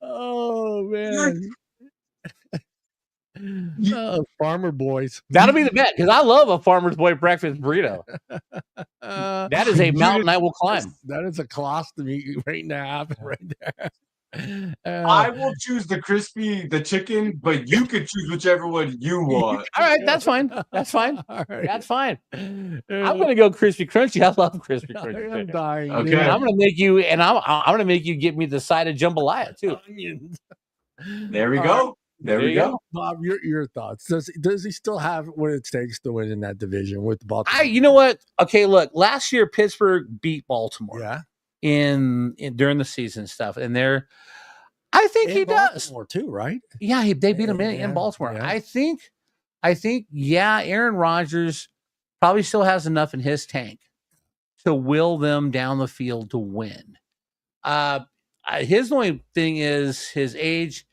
Oh man. Farmer boys. That'll be the bet because I love a Farmer's Boy breakfast burrito. That is a mountain I will climb. That is a colostomy waiting to happen right there. I will choose the chicken, but you could choose whichever one you want. All right, that's fine. That's fine. All right. That's fine. I'm gonna go crispy crunchy. I love crispy crunchy. I'm dying. Okay. And I'm gonna make you, I'm gonna make you get me the side of jambalaya too. Onions. There we go. There we go. Bob, your thoughts. Does he still have what it takes to win in that division with Baltimore? You know what? Okay, look, last year Pittsburgh beat Baltimore. Yeah. In during the season stuff, and I think he does Baltimore too, right? Yeah, they beat him in Baltimore. Yeah. I think, Aaron Rodgers probably still has enough in his tank to will them down the field to win. His only thing is his age,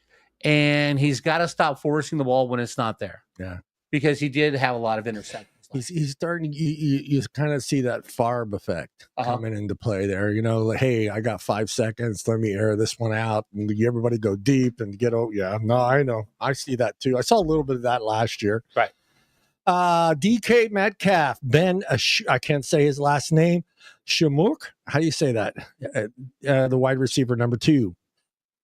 and he's got to stop forcing the ball when it's not there. Yeah, because he did have a lot of interceptions. He's starting. You kind of see that Favre effect coming into play there. You know, like, hey, I got 5 seconds. Let me air this one out, and everybody go deep and get over. Yeah, no, I know. I see that too. I saw a little bit of that last year. Right. DK Metcalf, I can't say his last name. Shamuk. How do you say that? The wide receiver number 2,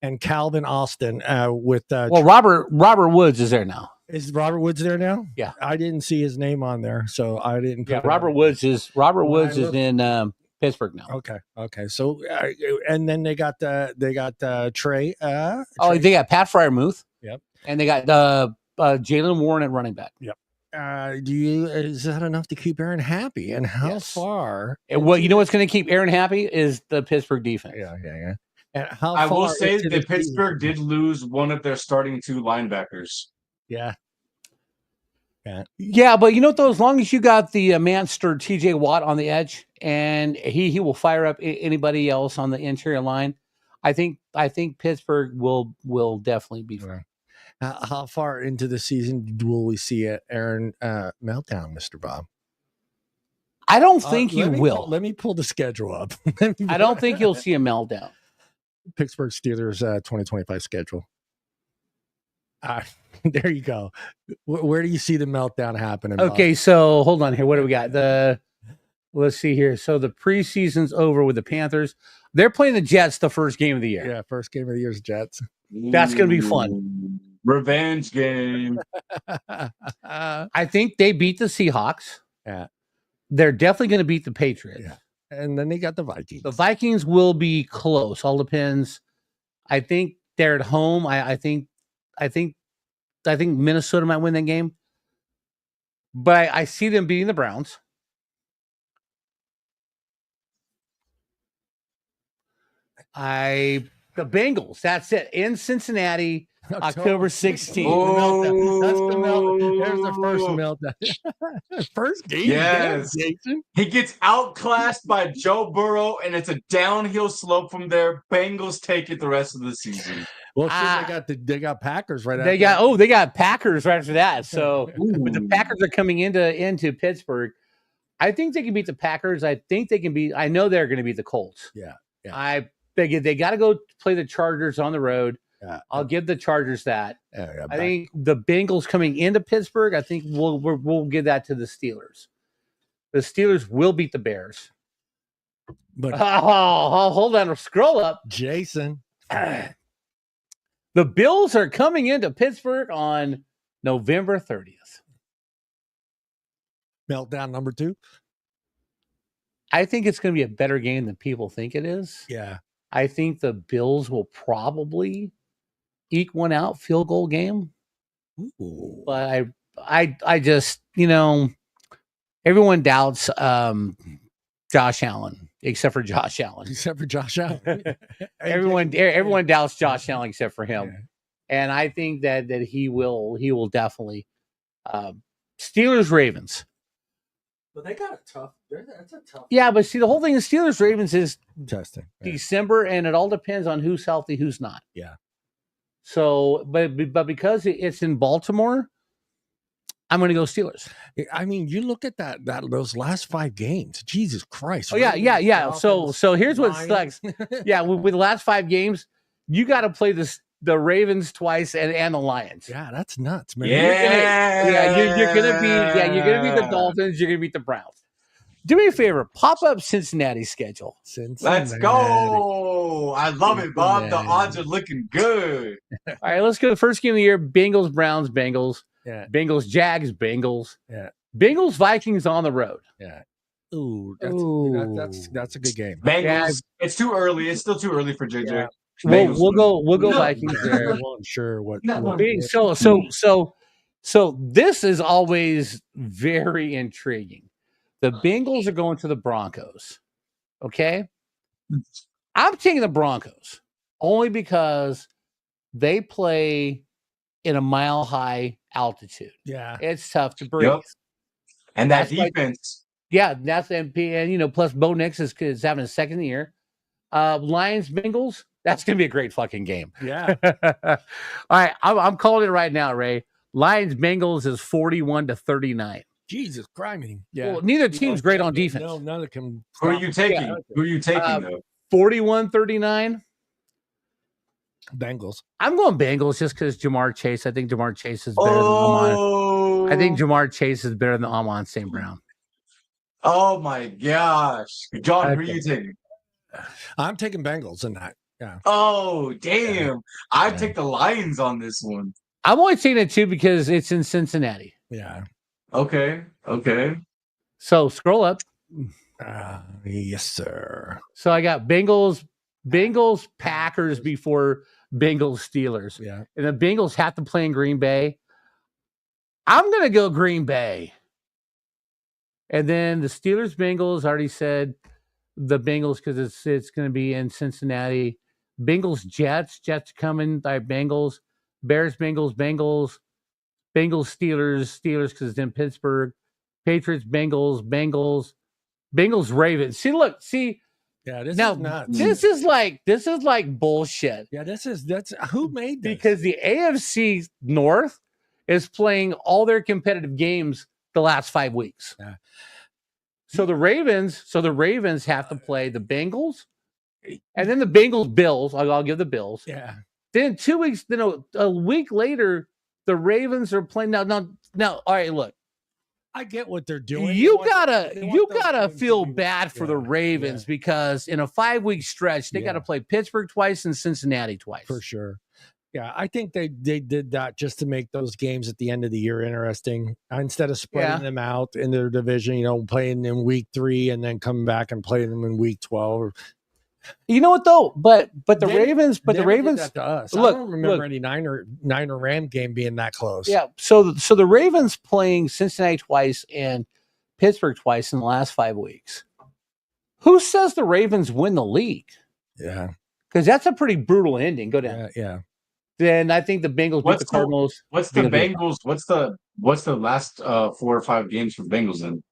and Calvin Austin with. Robert Woods is there now. Is Robert Woods there now? Yeah, I didn't see his name on there, so I didn't. Yeah, Robert Woods is in Pittsburgh now. Okay. So, and then they got Trey. They got Pat Fryermuth. Yep. And they got Jalen Warren at running back. Yep. Is that enough to keep Aaron happy? And how far? Well, you know what's going to keep Aaron happy is the Pittsburgh defense. Yeah. And how I far will say into that the season? Pittsburgh did lose one of their starting 2 linebackers. Yeah. Yeah, but you know what, though? As long as you got the manster T.J. Watt on the edge, and he will fire up anybody else on the interior line, I think Pittsburgh will definitely be fine. How far into the season will we see an Aaron meltdown, Mr. Bob? I don't think you will. Let me pull the schedule up. I don't think you'll see a meltdown. Pittsburgh Steelers 2025 schedule. There you go. Where do you see the meltdown happening? Okay, Bob? so hold on here. What do we got? Let's see here. So the preseason's over with the Panthers. They're playing the Jets the first game of the year. Yeah, first game of the year is Jets. That's going to be fun. Revenge game. I think they beat the Seahawks. Yeah. They're definitely going to beat the Patriots. Yeah. And then they got the Vikings. The Vikings will be close. All depends. I think they're at home. I think Minnesota might win that game. But I see them beating the Browns. The Bengals. That's it. In Cincinnati, October 16th. Oh, that's the meltdown. There's the first meltdown. First game. Yes. Jason. He gets outclassed by Joe Burrow, and it's a downhill slope from there. Bengals take it the rest of the season. Well, they got Packers right after that. They got Packers right after that. So when the Packers are coming into Pittsburgh, I think they can beat the Packers. I know they're going to beat the Colts. Yeah. They got to go play the Chargers on the road. Yeah. I'll give the Chargers that. Yeah, I think the Bengals coming into Pittsburgh, I think we'll give that to the Steelers. The Steelers will beat the Bears. But hold on, scroll up. Jason. The Bills are coming into Pittsburgh on November 30th. Meltdown number 2. I think it's going to be a better game than people think it is. Yeah. I think the Bills will probably eke one out, field goal game. Ooh. But I just, everyone doubts Josh Allen, except for Josh Allen. Everyone doubts Josh Allen except for him. Yeah. And I think that he will definitely Steelers Ravens. But they got a tough. That's a tough. Yeah, but see, the whole thing is Steelers Ravens is testing December, and it all depends on who's healthy, who's not. Yeah. So, but because it's in Baltimore, I'm going to go Steelers. I mean, you look at those last 5 games. Jesus Christ! Oh yeah. So here's what sucks. Yeah, with the last 5 games, you got to play the Ravens twice and the Lions. Yeah, that's nuts, man. You're gonna beat the Dolphins. You're gonna beat the Browns. Do me a favor, pop up Cincinnati's schedule. Let's go. I love it, Bob. The odds are looking good. All right, let's go. The first game of the year: Bengals, Browns, Bengals. Yeah. Bengals, Jags, Bengals. Yeah. Bengals, Vikings on the road. Yeah. Ooh, that's a good game. Bengals. Yeah. It's too early. It's still too early for JJ. Yeah. We'll go Vikings there. I wasn't sure what. So this is always very intriguing. The Bengals are going to the Broncos. Okay, I'm taking the Broncos only because they play in a mile-high altitude. Yeah, it's tough to breathe. Yep. And that defense. That's and plus Bo Nix is having a second year. Lions Bengals. That's gonna be a great fucking game. Yeah. All right, I'm calling it right now, Ray. Lions Bengals is 41-39. Jesus Christ! Yeah. Well, neither team's great on defense. No, none of them. Who are you taking? Yeah. Who are you taking though? 41-39. Bengals. I'm going Bengals just because Jamar Chase. I think Jamar Chase is better than Amon. I think Jamar Chase is better than Amon St. Brown. Oh my gosh, John, who are you taking? I'm taking Bengals in that. Yeah. Oh damn! I'd take the Lions on this one. I'm only taking it too because it's in Cincinnati. Yeah. Okay. So scroll up. Yes, sir. So I got Bengals, Packers before Bengals, Steelers. Yeah. And the Bengals have to play in Green Bay. I'm going to go Green Bay. And then the Steelers, Bengals, already said the Bengals because it's going to be in Cincinnati. Bengals, Jets coming by Bengals. Bears, Bengals, Steelers because it's in Pittsburgh. Patriots, Bengals, Ravens. See. Yeah, this Now, is nuts. this is like bullshit. Yeah, that's who made this? Because the AFC North is playing all their competitive games the last 5 weeks. Yeah. So the Ravens have to play the Bengals, and then the Bengals Bills. I'll give the Bills. Yeah. Then 2 weeks, a week later, the Ravens are playing. Now. All right, look. I get what they're doing. You gotta feel bad for the Ravens because in a 5-week stretch, they got to play Pittsburgh twice and Cincinnati twice. For sure. Yeah, I think they did that just to make those games at the end of the year interesting. Instead of spreading them out in their division, playing in week 3 and then coming back and playing them in week 12. You know what though? But the Ravens did that to us. Look, I don't remember any Niner Ram game being that close. Yeah. So the Ravens playing Cincinnati twice and Pittsburgh twice in the last 5 weeks. Who says the Ravens win the league? Yeah. Because that's a pretty brutal ending. Go down. Yeah. Then I think the Bengals beat the Cardinals. What's the Bengals? What's the last 4 or 5 games for Bengals then?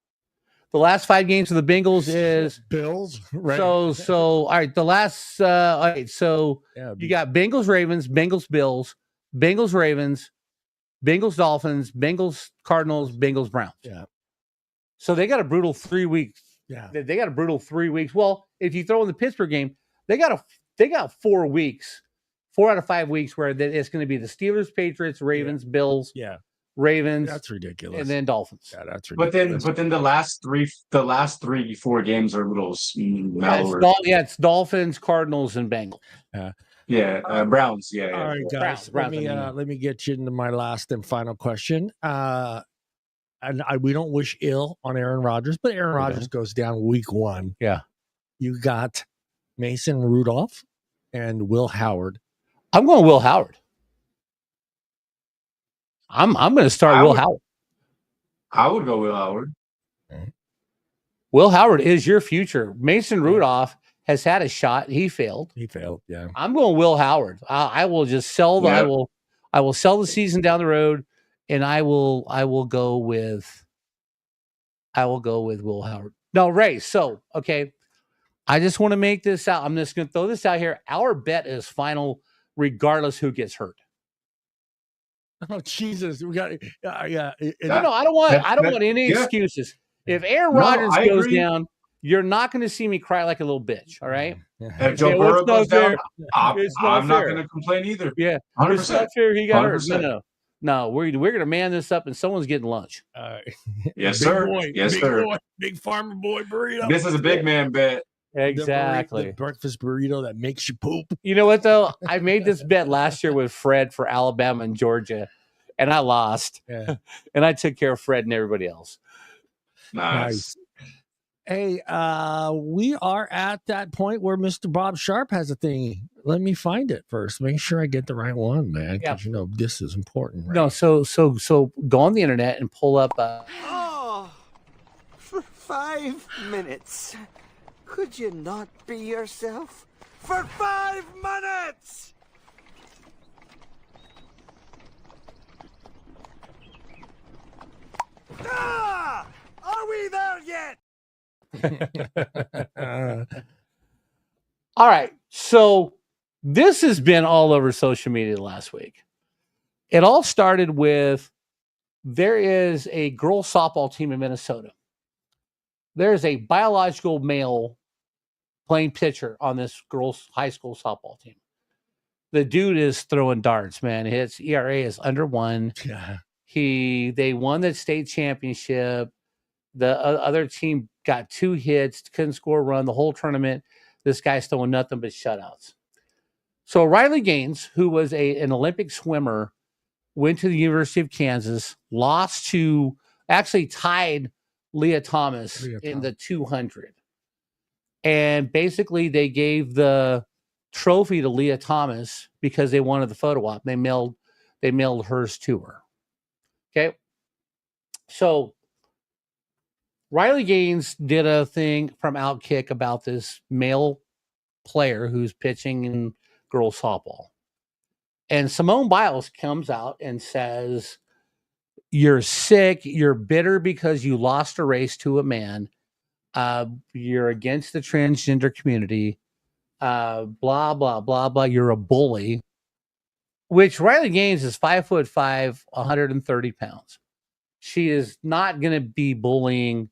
The last 5 games of the Bengals is Bills. Right. So all right. The last all right. So you got Bengals, Ravens, Bengals, Bills, Bengals, Ravens, Bengals, Dolphins, Bengals, Cardinals, Bengals, Browns. Yeah. So they got a brutal 3 weeks. Yeah. They got a brutal 3 weeks. Well, if you throw in the Pittsburgh game, they got 4 weeks, 4 out of 5 weeks where it's going to be the Steelers, Patriots, Ravens, Bills. Yeah. Ravens. That's ridiculous. And then Dolphins. Yeah, that's ridiculous. But then the last 3-4 games are a little it's Dolphins, Cardinals, and Bengals. Browns. Yeah. All right, guys. Let me get you into my last and final question. We don't wish ill on Aaron Rodgers, but Aaron Rodgers goes down week 1. Yeah. You got Mason Rudolph and Will Howard. I'm going Will Howard. I'm going to start Will Howard. I would go Will Howard. Will Howard is your future. Mason Rudolph has had a shot. He failed. Yeah. I'm going Will Howard. I will just sell the. I will sell the season down the road, and I will go with Will Howard. No, Ray. So okay, I just want to make this out. I'm just going to throw this out here. Our bet is final, regardless who gets hurt. Oh Jesus, we got No, I don't want any excuses. If Aaron Rodgers goes down, you're not going to see me cry like a little bitch. All right. If Joe Burrow goes down, I'm not going to complain either. Yeah, 100%. It's not fair. He got hurt. No. We're going to man this up, and someone's getting lunch. Yes, sir. Yes, sir. Big farmer boy burrito. This is a big man bet. Exactly. The breakfast burrito that makes you poop. You know what, though? I made this bet last year with Fred for Alabama and Georgia, and I lost. Yeah. And I took care of Fred and everybody else. Nice. Hey, we are at that point where Mr. Bob Sharp has a thing. Let me find it first. Make sure I get the right one, man. Because this is important. Right? No, so go on the internet and pull up. For 5 minutes. Could you not be yourself? For 5 minutes! Are we there yet? All right. So this has been all over social media last week. It all started with there is a girls softball team in Minnesota. There's a biological male playing pitcher on this girls high school softball team. The dude is throwing darts, man. His ERA is under 1. Yeah. They won the state championship. The other team got 2 hits, couldn't score a run the whole tournament. This guy's throwing nothing but shutouts. So Riley Gaines, who was an Olympic swimmer, went to the University of Kansas, tied Leah Thomas in the 200. And basically they gave the trophy to Leah Thomas because they wanted the photo op. They mailed hers to her. Okay. So Riley Gaines did a thing from Outkick about this male player who's pitching in girls softball. And Simone Biles comes out and says, you're sick, you're bitter because you lost a race to a man. You're against the transgender community. Blah, blah, blah, blah. You're a bully. Which Riley Gaines is 5'5", 130 pounds. She is not going to be bullying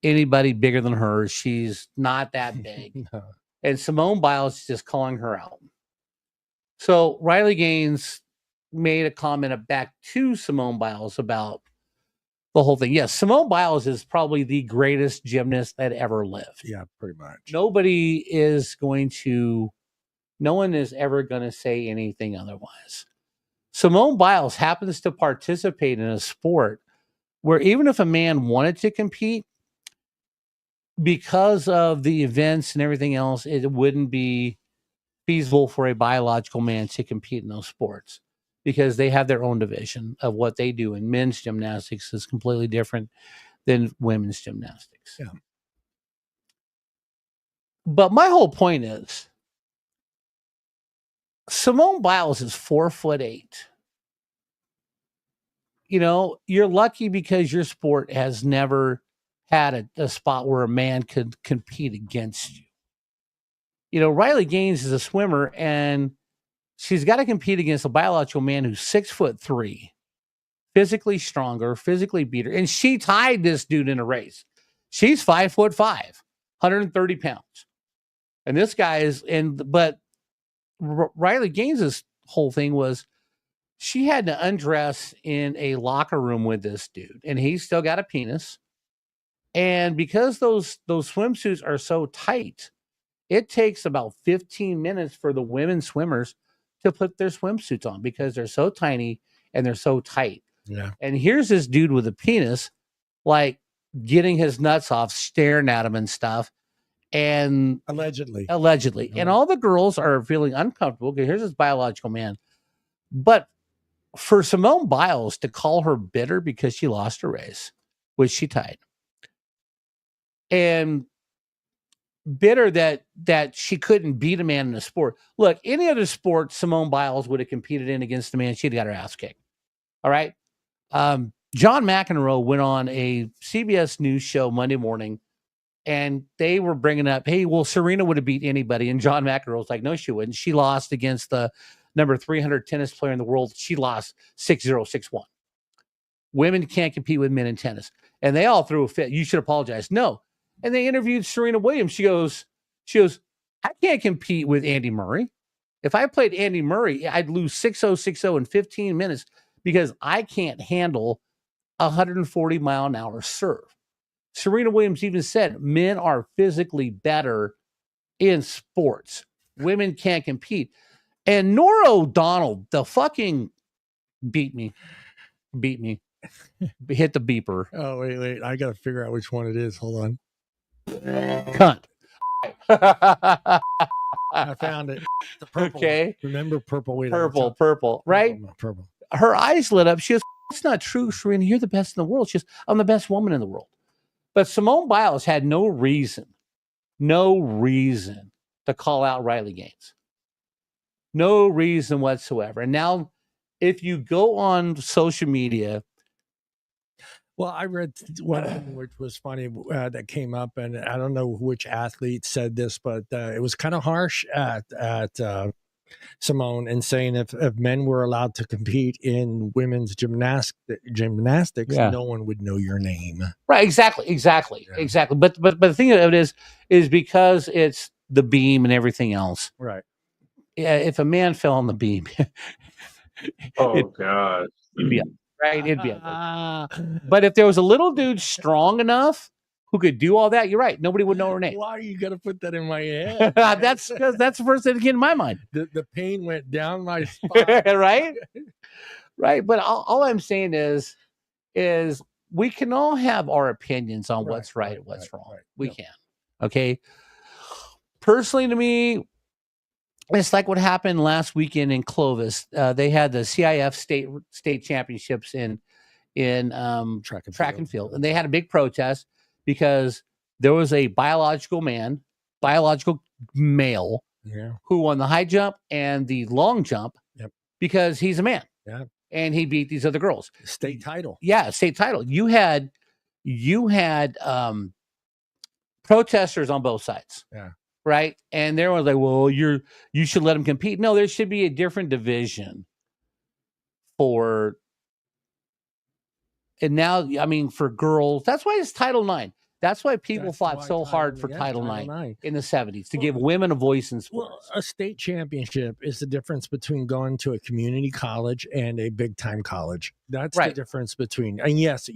anybody bigger than her. She's not that big. No. And Simone Biles is just calling her out. So Riley Gaines made a comment back to Simone Biles about the whole thing. Yes, Simone Biles is probably the greatest gymnast that ever lived. Yeah, pretty much. No one is ever going to say anything otherwise. Simone Biles happens to participate in a sport where even if a man wanted to compete, because of the events and everything else, it wouldn't be feasible for a biological man to compete in those sports because they have their own division of what they do. And men's gymnastics is completely different than women's gymnastics. Yeah. But my whole point is Simone Biles is 4'8". You know, you're lucky because your sport has never had a spot where a man could compete against you. You know, Riley Gaines is a swimmer and she's got to compete against a biological man who's 6'3", physically stronger, physically beat her. And she tied this dude in a race. She's 5'5", 130 pounds. And this guy but Riley Gaines's whole thing was she had to undress in a locker room with this dude, and he's still got a penis. And because those swimsuits are so tight, it takes about 15 minutes for the women swimmers to put their swimsuits on because they're so tiny and they're so tight. Yeah. And here's this dude with a penis, like getting his nuts off, staring at him and stuff. And Allegedly. And all the girls are feeling uncomfortable because here's this biological man. But for Simone Biles to call her bitter because she lost a race, which she tied, and bitter that she couldn't beat a man in a sport. Look, any other sport Simone Biles would have competed in against a man, she'd got her ass kicked. All right. John McEnroe went on a CBS News show Monday morning, and they were bringing up, hey, well, Serena would have beat anybody. And John McEnroe was like, no, she wouldn't. She lost against the number 300 tennis player in the world. She lost 6-0, 6-1. Women can't compete with men in tennis. And they all threw a fit. You should apologize. No. And they interviewed Serena Williams. She goes, I can't compete with Andy Murray. If I played Andy Murray, I'd lose 6-0, 6-0 in 15 minutes because I can't handle a 140-mile-an-hour serve. Serena Williams even said men are physically better in sports. Women can't compete. And Nora O'Donnell, the fucking beat me. Hit the beeper. Oh, wait. I got to figure out which one it is. Hold on. Cunt. I found it. The purple. Okay. Remember purple. Wait, purple, right? Purple. Her eyes lit up. She goes, it's not true, Serena. You're the best in the world. She goes, I'm the best woman in the world. But Simone Biles had no reason to call out Riley Gaines. No reason whatsoever. And now, if you go on social media. Well, I read one thing which was funny that came up, and I don't know which athlete said this, but it was kind of harsh at Simone and saying if men were allowed to compete in women's gymnastics, no one would know your name. Right. Exactly. Yeah. But the thing of it is because it's the beam and everything else. Right. Yeah. If a man fell on the beam, God, it'd be up, right. It'd be up. But if there was a little dude strong enough who could do all that, you're right. Nobody would know her name. Why are you gonna put that in my head? That's because that's the first thing that came in my mind. The pain went down my spine. Right. But all I'm saying is we can all have our opinions on what's right and what's wrong. We can. Okay. Personally, to me, it's like what happened last weekend in Clovis. They had the CIF state championships in in Track and field. And they had a big protest because there was a biological male who won the high jump and the long jump because he's a man. Yeah. And he beat these other girls. State title. Yeah, state title. You had protesters on both sides. Yeah. Right? And they were like, well, you should let them compete. No, there should be a different division for, and now, I mean, for girls, that's why it's Title IX. That's why people fought so hard for Title IX in the 70s, to give women a voice in sports. Well, a state championship is the difference between going to a community college and a big time college. That's the difference between, and yes,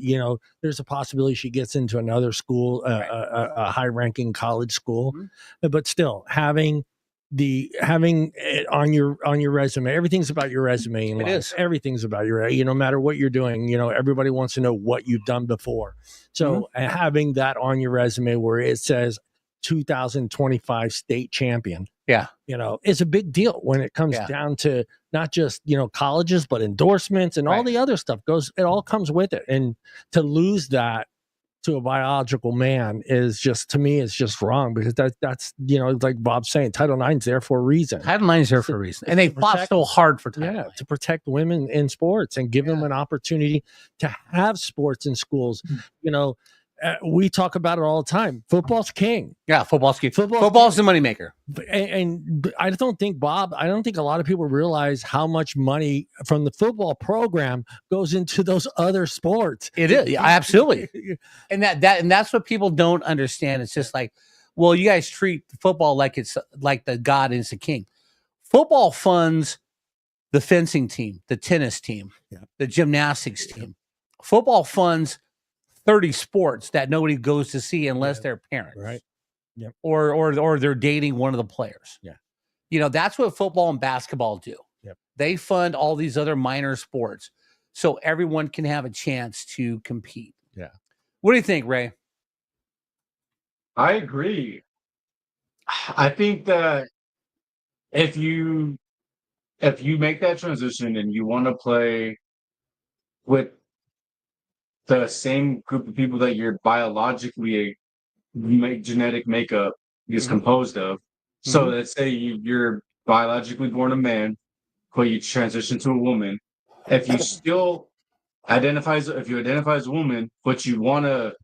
there's a possibility she gets into another school, a high ranking college school, but still having it on your resume. Everything's about your resume in life. Is. Everything's about your, no matter what you're doing, everybody wants to know what you've done before. So having that on your resume where it says 2025 state champion, is a big deal when it comes down to not just, colleges, but endorsements and all the other stuff it all comes with it. And to lose that to a biological man is just, to me, it's just wrong, because that's like Bob's saying, Title IX is there for a reason. Title IX is there for a reason. And they fought so hard for Title IX. To protect women in sports and give them an opportunity to have sports in schools. We talk about it all the time. Football's king. Yeah, football's king. Football's the moneymaker. And I don't think a lot of people realize how much money from the football program goes into those other sports. It is, absolutely. And that's what people don't understand. It's just like, well, you guys treat football like it's like the god is the king. Football funds the fencing team, the tennis team, the gymnastics team. Football funds 30 sports that nobody goes to see unless they're parents, right? Yep. Or they're dating one of the players. Yeah. That's what football and basketball do. Yep. They fund all these other minor sports so everyone can have a chance to compete. Yeah. What do you think, Ray? I agree. I think that if you make that transition and you want to play with the same group of people that your biologically genetic makeup is composed of. So let's say you're biologically born a man, but you transition to a woman. If you still identify as a woman, but you want to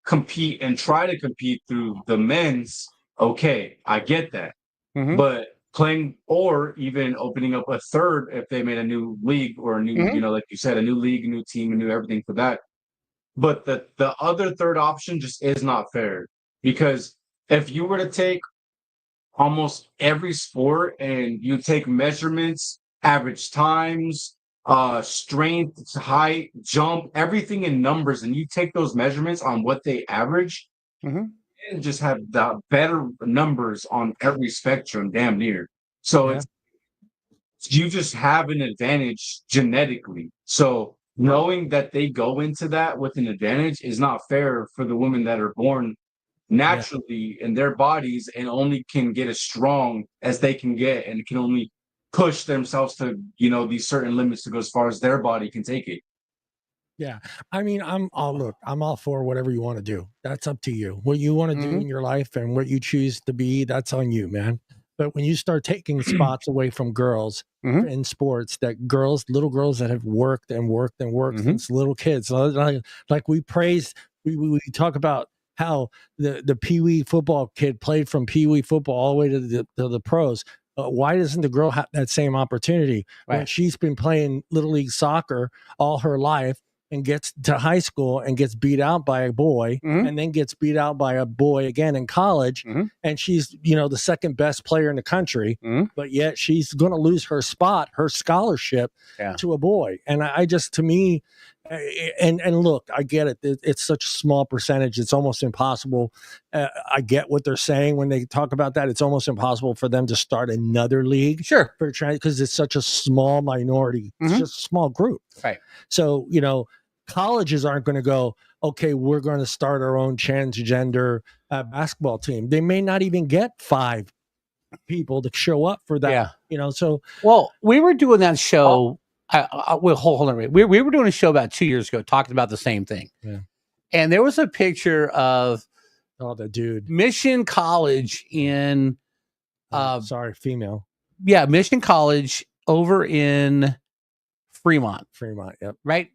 compete and try to compete through the men's, okay, I get that. But playing, or even opening up a third, if they made a new league or a new, like you said, a new league, a new team, a new everything for that. But the other third option just is not fair, because if you were to take almost every sport and you take measurements, average times, strength, height, jump, everything in numbers, and you take those measurements on what they average, and just have the better numbers on every spectrum, damn near. So you just have an advantage genetically. So knowing that they go into that with an advantage is not fair for the women that are born naturally in their bodies and only can get as strong as they can get and can only push themselves to, these certain limits to go as far as their body can take it. Yeah. I mean, I'm all for whatever you want to do. That's up to you. What you want to do in your life and what you choose to be, that's on you, man. But when you start taking spots away from girls in sports, little girls that have worked since little kids, like we talk about how the Pee Wee football kid played from Pee Wee football all the way to the pros. Why doesn't the girl have that same opportunity when she's been playing Little League soccer all her life and gets to high school and gets beat out by a boy and then gets beat out by a boy again in college, and she's the second best player in the country, but yet she's going to lose her scholarship to a boy. And I just, to me, and look, I get it, it's such a small percentage, it's almost impossible. I get what they're saying when they talk about that. It's almost impossible for them to start another league, because it's such a small minority. It's just a small group, right? So colleges aren't going to go, okay, we're going to start our own transgender basketball team. They may not even get 5 people to show up for that. So well, we were doing that show Well, hold on. We were doing a show about 2 years ago talking about the same thing. Yeah. And there was a picture of the dude. Mission College in female. Yeah, Mission College over in Fremont. Yep. Right?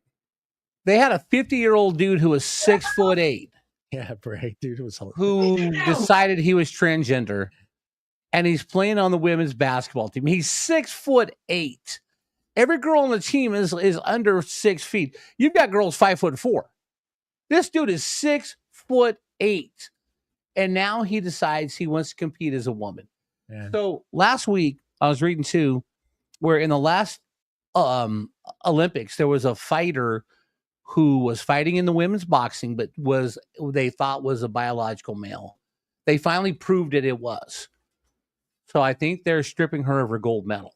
They had a 50-year-old dude who was 6'8". Yeah, Bray, dude was who decided he was transgender, and he's playing on the women's basketball team. He's 6'8". Every girl on the team is under 6 feet. You've got girls 5'4". This dude is 6'8", and now he decides he wants to compete as a woman. Yeah. So last week I was reading too, where in the last Olympics there was a fighter who was fighting in the women's boxing, but they thought was a biological male. They finally proved it was. So I think they're stripping her of her gold medal.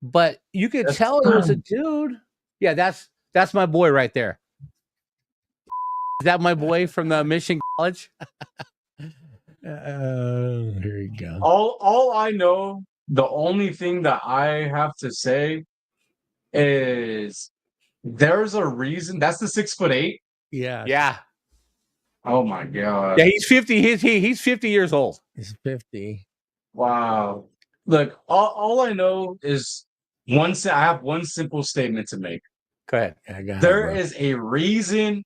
But you could tell it was a dude. Yeah, that's my boy right there. Is that my boy from the Mission College? Here you go. All I know, the only thing that I have to say is there's a reason. That's the 6'8". Yeah. Yeah. Oh my God. Yeah, he's 50. He's 50 years old. He's 50. Wow. Look, all I know is I have one simple statement to make. Go ahead. There is a reason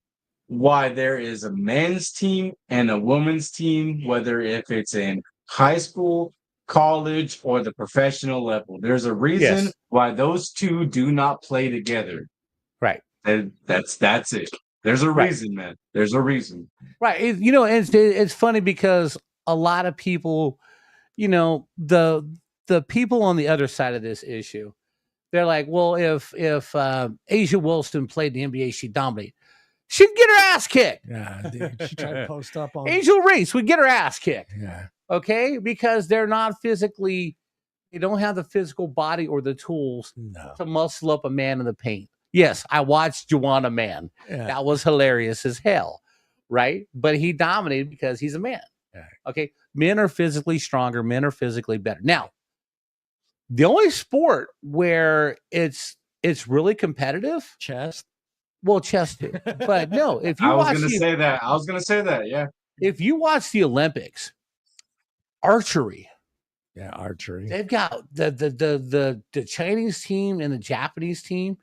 why there is a men's team and a women's team, whether if it's in high school, college, or the professional level. There's a reason why those two do not play together. Right. And that's it. There's a reason, man. There's a reason. Right. It's funny because a lot of people, the people on the other side of this issue, they're like, well, if Asia Wilson played in the NBA, she'd dominate. She'd get her ass kicked. Yeah, dude. She tried to post up on Angel Reese would get her ass kicked. Yeah. Okay? Because they don't have the physical body or the tools to muscle up a man in the paint. Yes, I watched Juwanna Mann. Yeah. That was hilarious as hell. Right? But he dominated because he's a man. Yeah. Okay? Men are physically stronger. Men are physically better. Now, the only sport where it's really competitive, chess. Well, chess too, but no. If you I was going to say that. Yeah. If you watch the Olympics, archery. Yeah, archery. They've got the Chinese team and the Japanese team.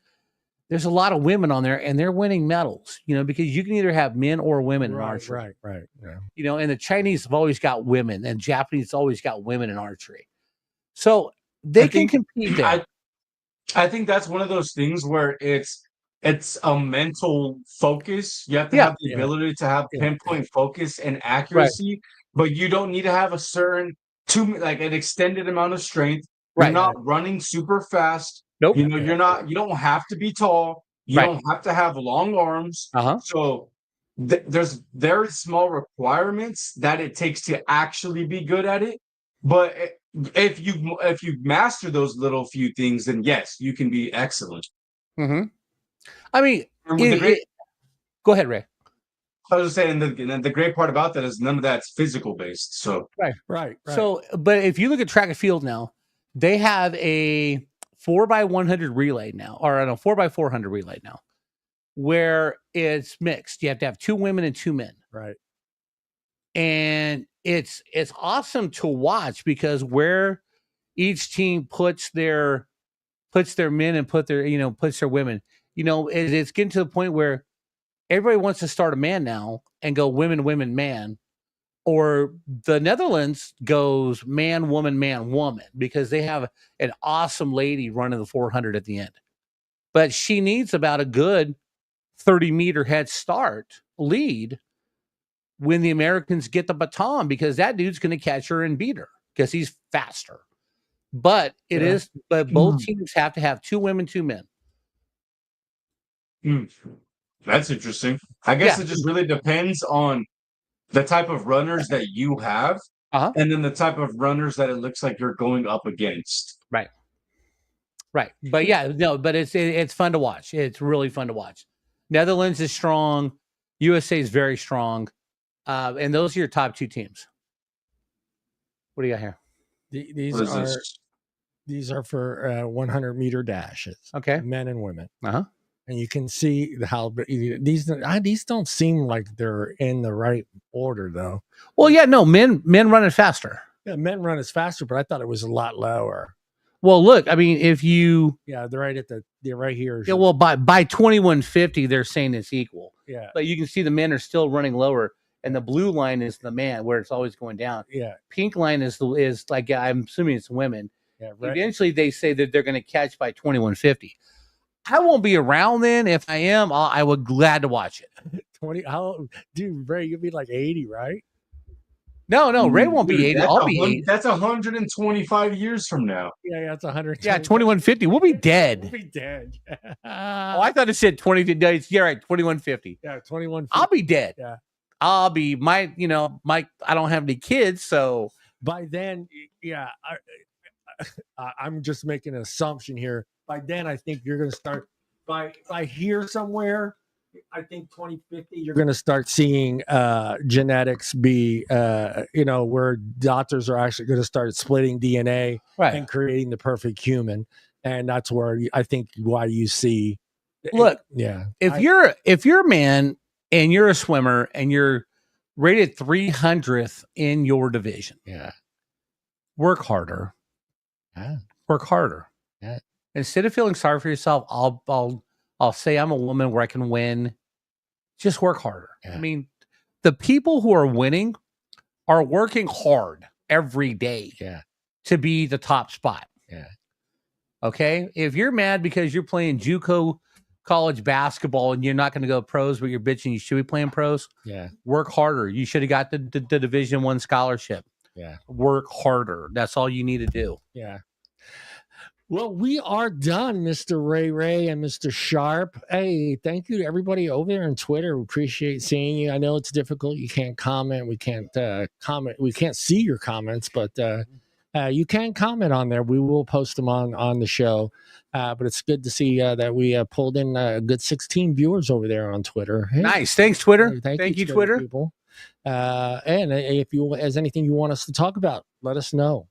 There's a lot of women on there, and they're winning medals. Because you can either have men or women in archery. Right. Yeah. And the Chinese have always got women, and Japanese always got women in archery. So they can compete there. I think that's one of those things where it's a mental focus. You have to have the ability to have pinpoint focus and accuracy, but you don't need to have a certain an extended amount of strength. You're not running super fast. Nope. You don't have to be tall. You don't have to have long arms. So there's very small requirements that it takes to actually be good at it. But if you master those little few things, then yes, you can be excellent. Mm-hmm. I mean, go ahead, Ray. I was just saying the great part about that is none of that's physical based. So right. So, but if you look at track and field now, they have a 4x100 relay now, or a 4x400 relay now, where it's mixed. You have to have 2 women and 2 men. Right. And it's awesome to watch because where each team puts their men and puts their women, it's getting to the point where everybody wants to start a man now and go women, man, or the Netherlands goes man, woman, because they have an awesome lady running the 400 at the end, but she needs about a good 30-meter head start lead when the Americans get the baton, because that dude's going to catch her and beat her because he's faster. But but both teams have to have 2 women, 2 men. That's interesting. I guess it just really depends on the type of runners that you have, and then the type of runners that it looks like you're going up against. Right. But but it's fun to watch. It's really fun to watch. Netherlands is strong. USA is very strong. And those are your top 2 teams. What do you got here? These are for 100-meter dashes. Okay. Men and women. Uh-huh. And you can see how these don't seem like they're in the right order, though. Well, yeah, no, men run it faster. Yeah, men run as faster, but I thought it was a lot lower. Well, look, I mean, if you they're right at they're right here. Yeah, well, by 2150, they're saying it's equal. Yeah. But you can see the men are still running lower, and the blue line is the man where it's always going down. Yeah. Pink line is like, I'm assuming it's women. Yeah, right. Eventually, they say that they're going to catch by 2150. I won't be around then. If I am, I would glad to watch it. 20. Dude, Ray, you'll be like 80, right? No, Ray won't be 80. I'll be 80. That's 125 years from now. Yeah, that's 100. Yeah, 2150. We'll be dead. We'll be dead. I thought it said 2050. Yeah, right, 2150. Yeah, 2150. I'll be dead. Yeah. I'll be I don't have any kids, so by then, yeah, I'm just making an assumption here. By then, I think you're going to start. If I hear somewhere, I think 2050, you're going to start seeing genetics be, where doctors are actually going to start splitting DNA and creating the perfect human, and that's where I think why you see. Look, yeah, if you're a man and you're a swimmer and you're rated 300th in your division, work harder. Yeah. Work harder. Yeah. Instead of feeling sorry for yourself, I'll say I'm a woman where I can win. Just work harder. Yeah. I mean, the people who are winning are working hard every day to be the top spot. Yeah. Okay. If you're mad because you're playing JUCO college basketball and you're not going to go pros, but you're bitching you should be playing pros. Yeah. Work harder. You should have got the Division I scholarship. Yeah. Work harder. That's all you need to do. Yeah. Well, we are done, Mr. Ray and Mr. Sharp. Hey, thank you to everybody over there on Twitter. We appreciate seeing you. I know it's difficult. You can't comment. We can't comment. We can't see your comments, but you can comment on there. We will post them on the show. But it's good to see that we pulled in a good 16 viewers over there on Twitter. Hey, nice. Thanks, Twitter. Thank you, Twitter. People. And if there's anything you want us to talk about, let us know.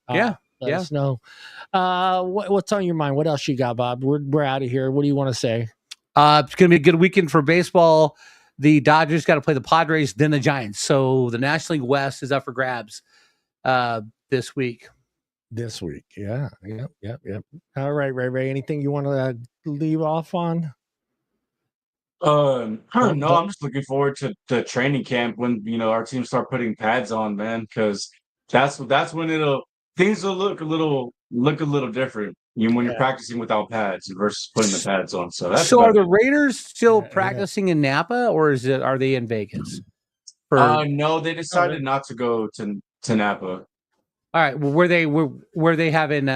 Let us know. What's on your mind? What else you got, Bob? We're out of here. What do you want to say? It's going to be a good weekend for baseball. The Dodgers got to play the Padres, then the Giants. So the National League West is up for grabs this week. Yeah. Yep. All right, Ray. Anything you want to leave off on? No, I'm just looking forward to the training camp when our team start putting pads on, man, because that's when things will look a little different. When you're practicing without pads versus putting the pads on. So are the Raiders still practicing in Napa, or are they in Vegas? No, they decided not to go to Napa. All right. Well, were they having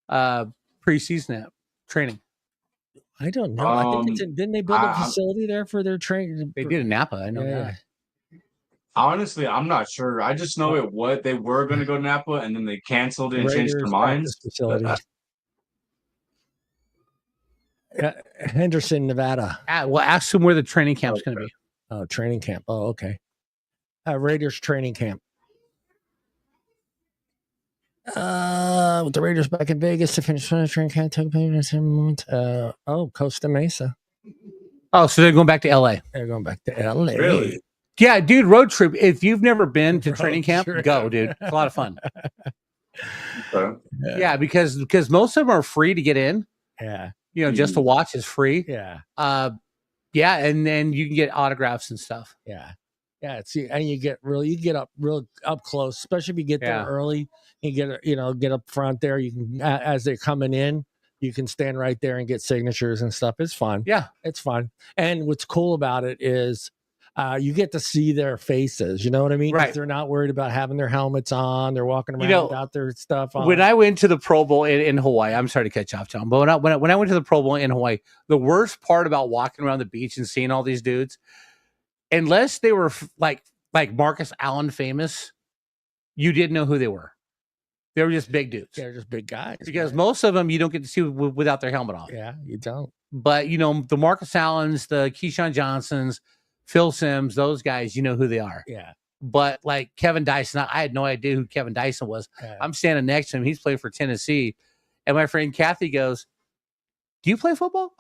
preseason training? I don't know. I think didn't they build a facility there for their training? They did in Napa. I know that. Honestly, I'm not sure. I just know they were going to go to Napa, and then they canceled it and changed their minds. Facility. Henderson, Nevada. Well, ask them where the training camp's going to be. Oh, training camp. Oh, okay. Raiders training camp. With the Raiders back in Vegas to finish training camp. Costa Mesa. Oh, so they're going back to LA. They're going back to LA. Really? Yeah, dude, road trip. If you've never been to training camp, go, dude. It's a lot of fun. Yeah, because most of them are free to get in. Yeah. Just to watch is free. Yeah. And then you can get autographs and stuff. Yeah. Yeah, and you get real up close, especially if you get there early. You get up front there. You can, as they're coming in, you can stand right there and get signatures and stuff. It's fun. Yeah, it's fun. And what's cool about it is you get to see their faces. You know what I mean? Right. They're not worried about having their helmets on. They're walking around without their stuff on. When I went to the Pro Bowl in Hawaii, I'm sorry to cut you off, John, but when I went to the Pro Bowl in Hawaii, the worst part about walking around the beach and seeing all these dudes, unless they were like Marcus Allen famous, you didn't know who they were. They were just big dudes. They're just big guys. Because most of them you don't get to see without their helmet on. Yeah, you don't. But, the Marcus Allens, the Keyshawn Johnsons, Phil Simms, those guys, you know who they are. Yeah. But like Kevin Dyson, I had no idea who Kevin Dyson was. Yeah. I'm standing next to him. He's playing for Tennessee. And my friend Kathy goes, "Do you play football?"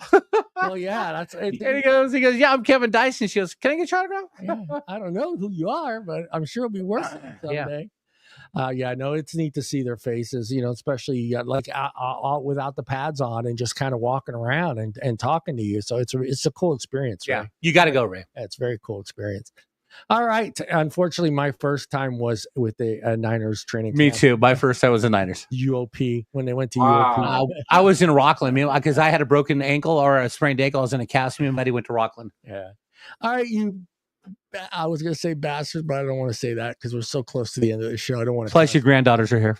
Well, yeah, that's And he goes, "Yeah, I'm Kevin Dyson." She goes, "Can I get your autograph?" yeah, I don't know who you are, but I'm sure it'll be worth it someday. Yeah, no, it's neat to see their faces, especially like out without the pads on and just kind of walking around and talking to you. So it's a cool experience. Yeah, Ray. you got to go, Ray. Yeah, it's a very cool experience. All right. Unfortunately, my first time was with the Niners training Me camp. too. My first time was the Niners. UOP, when they went to Wow. UOP. I was in Rockland, because I had a broken ankle or a sprained ankle. I was in a cast. Me and Buddy went to Rockland. Yeah. All right, I was going to say bastards, but I don't want to say that because we're so close to the end of the show. I don't want to. Plus, your granddaughters are here.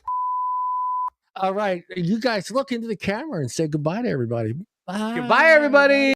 All right. You guys look into the camera and say goodbye to everybody. Bye. Goodbye, everybody.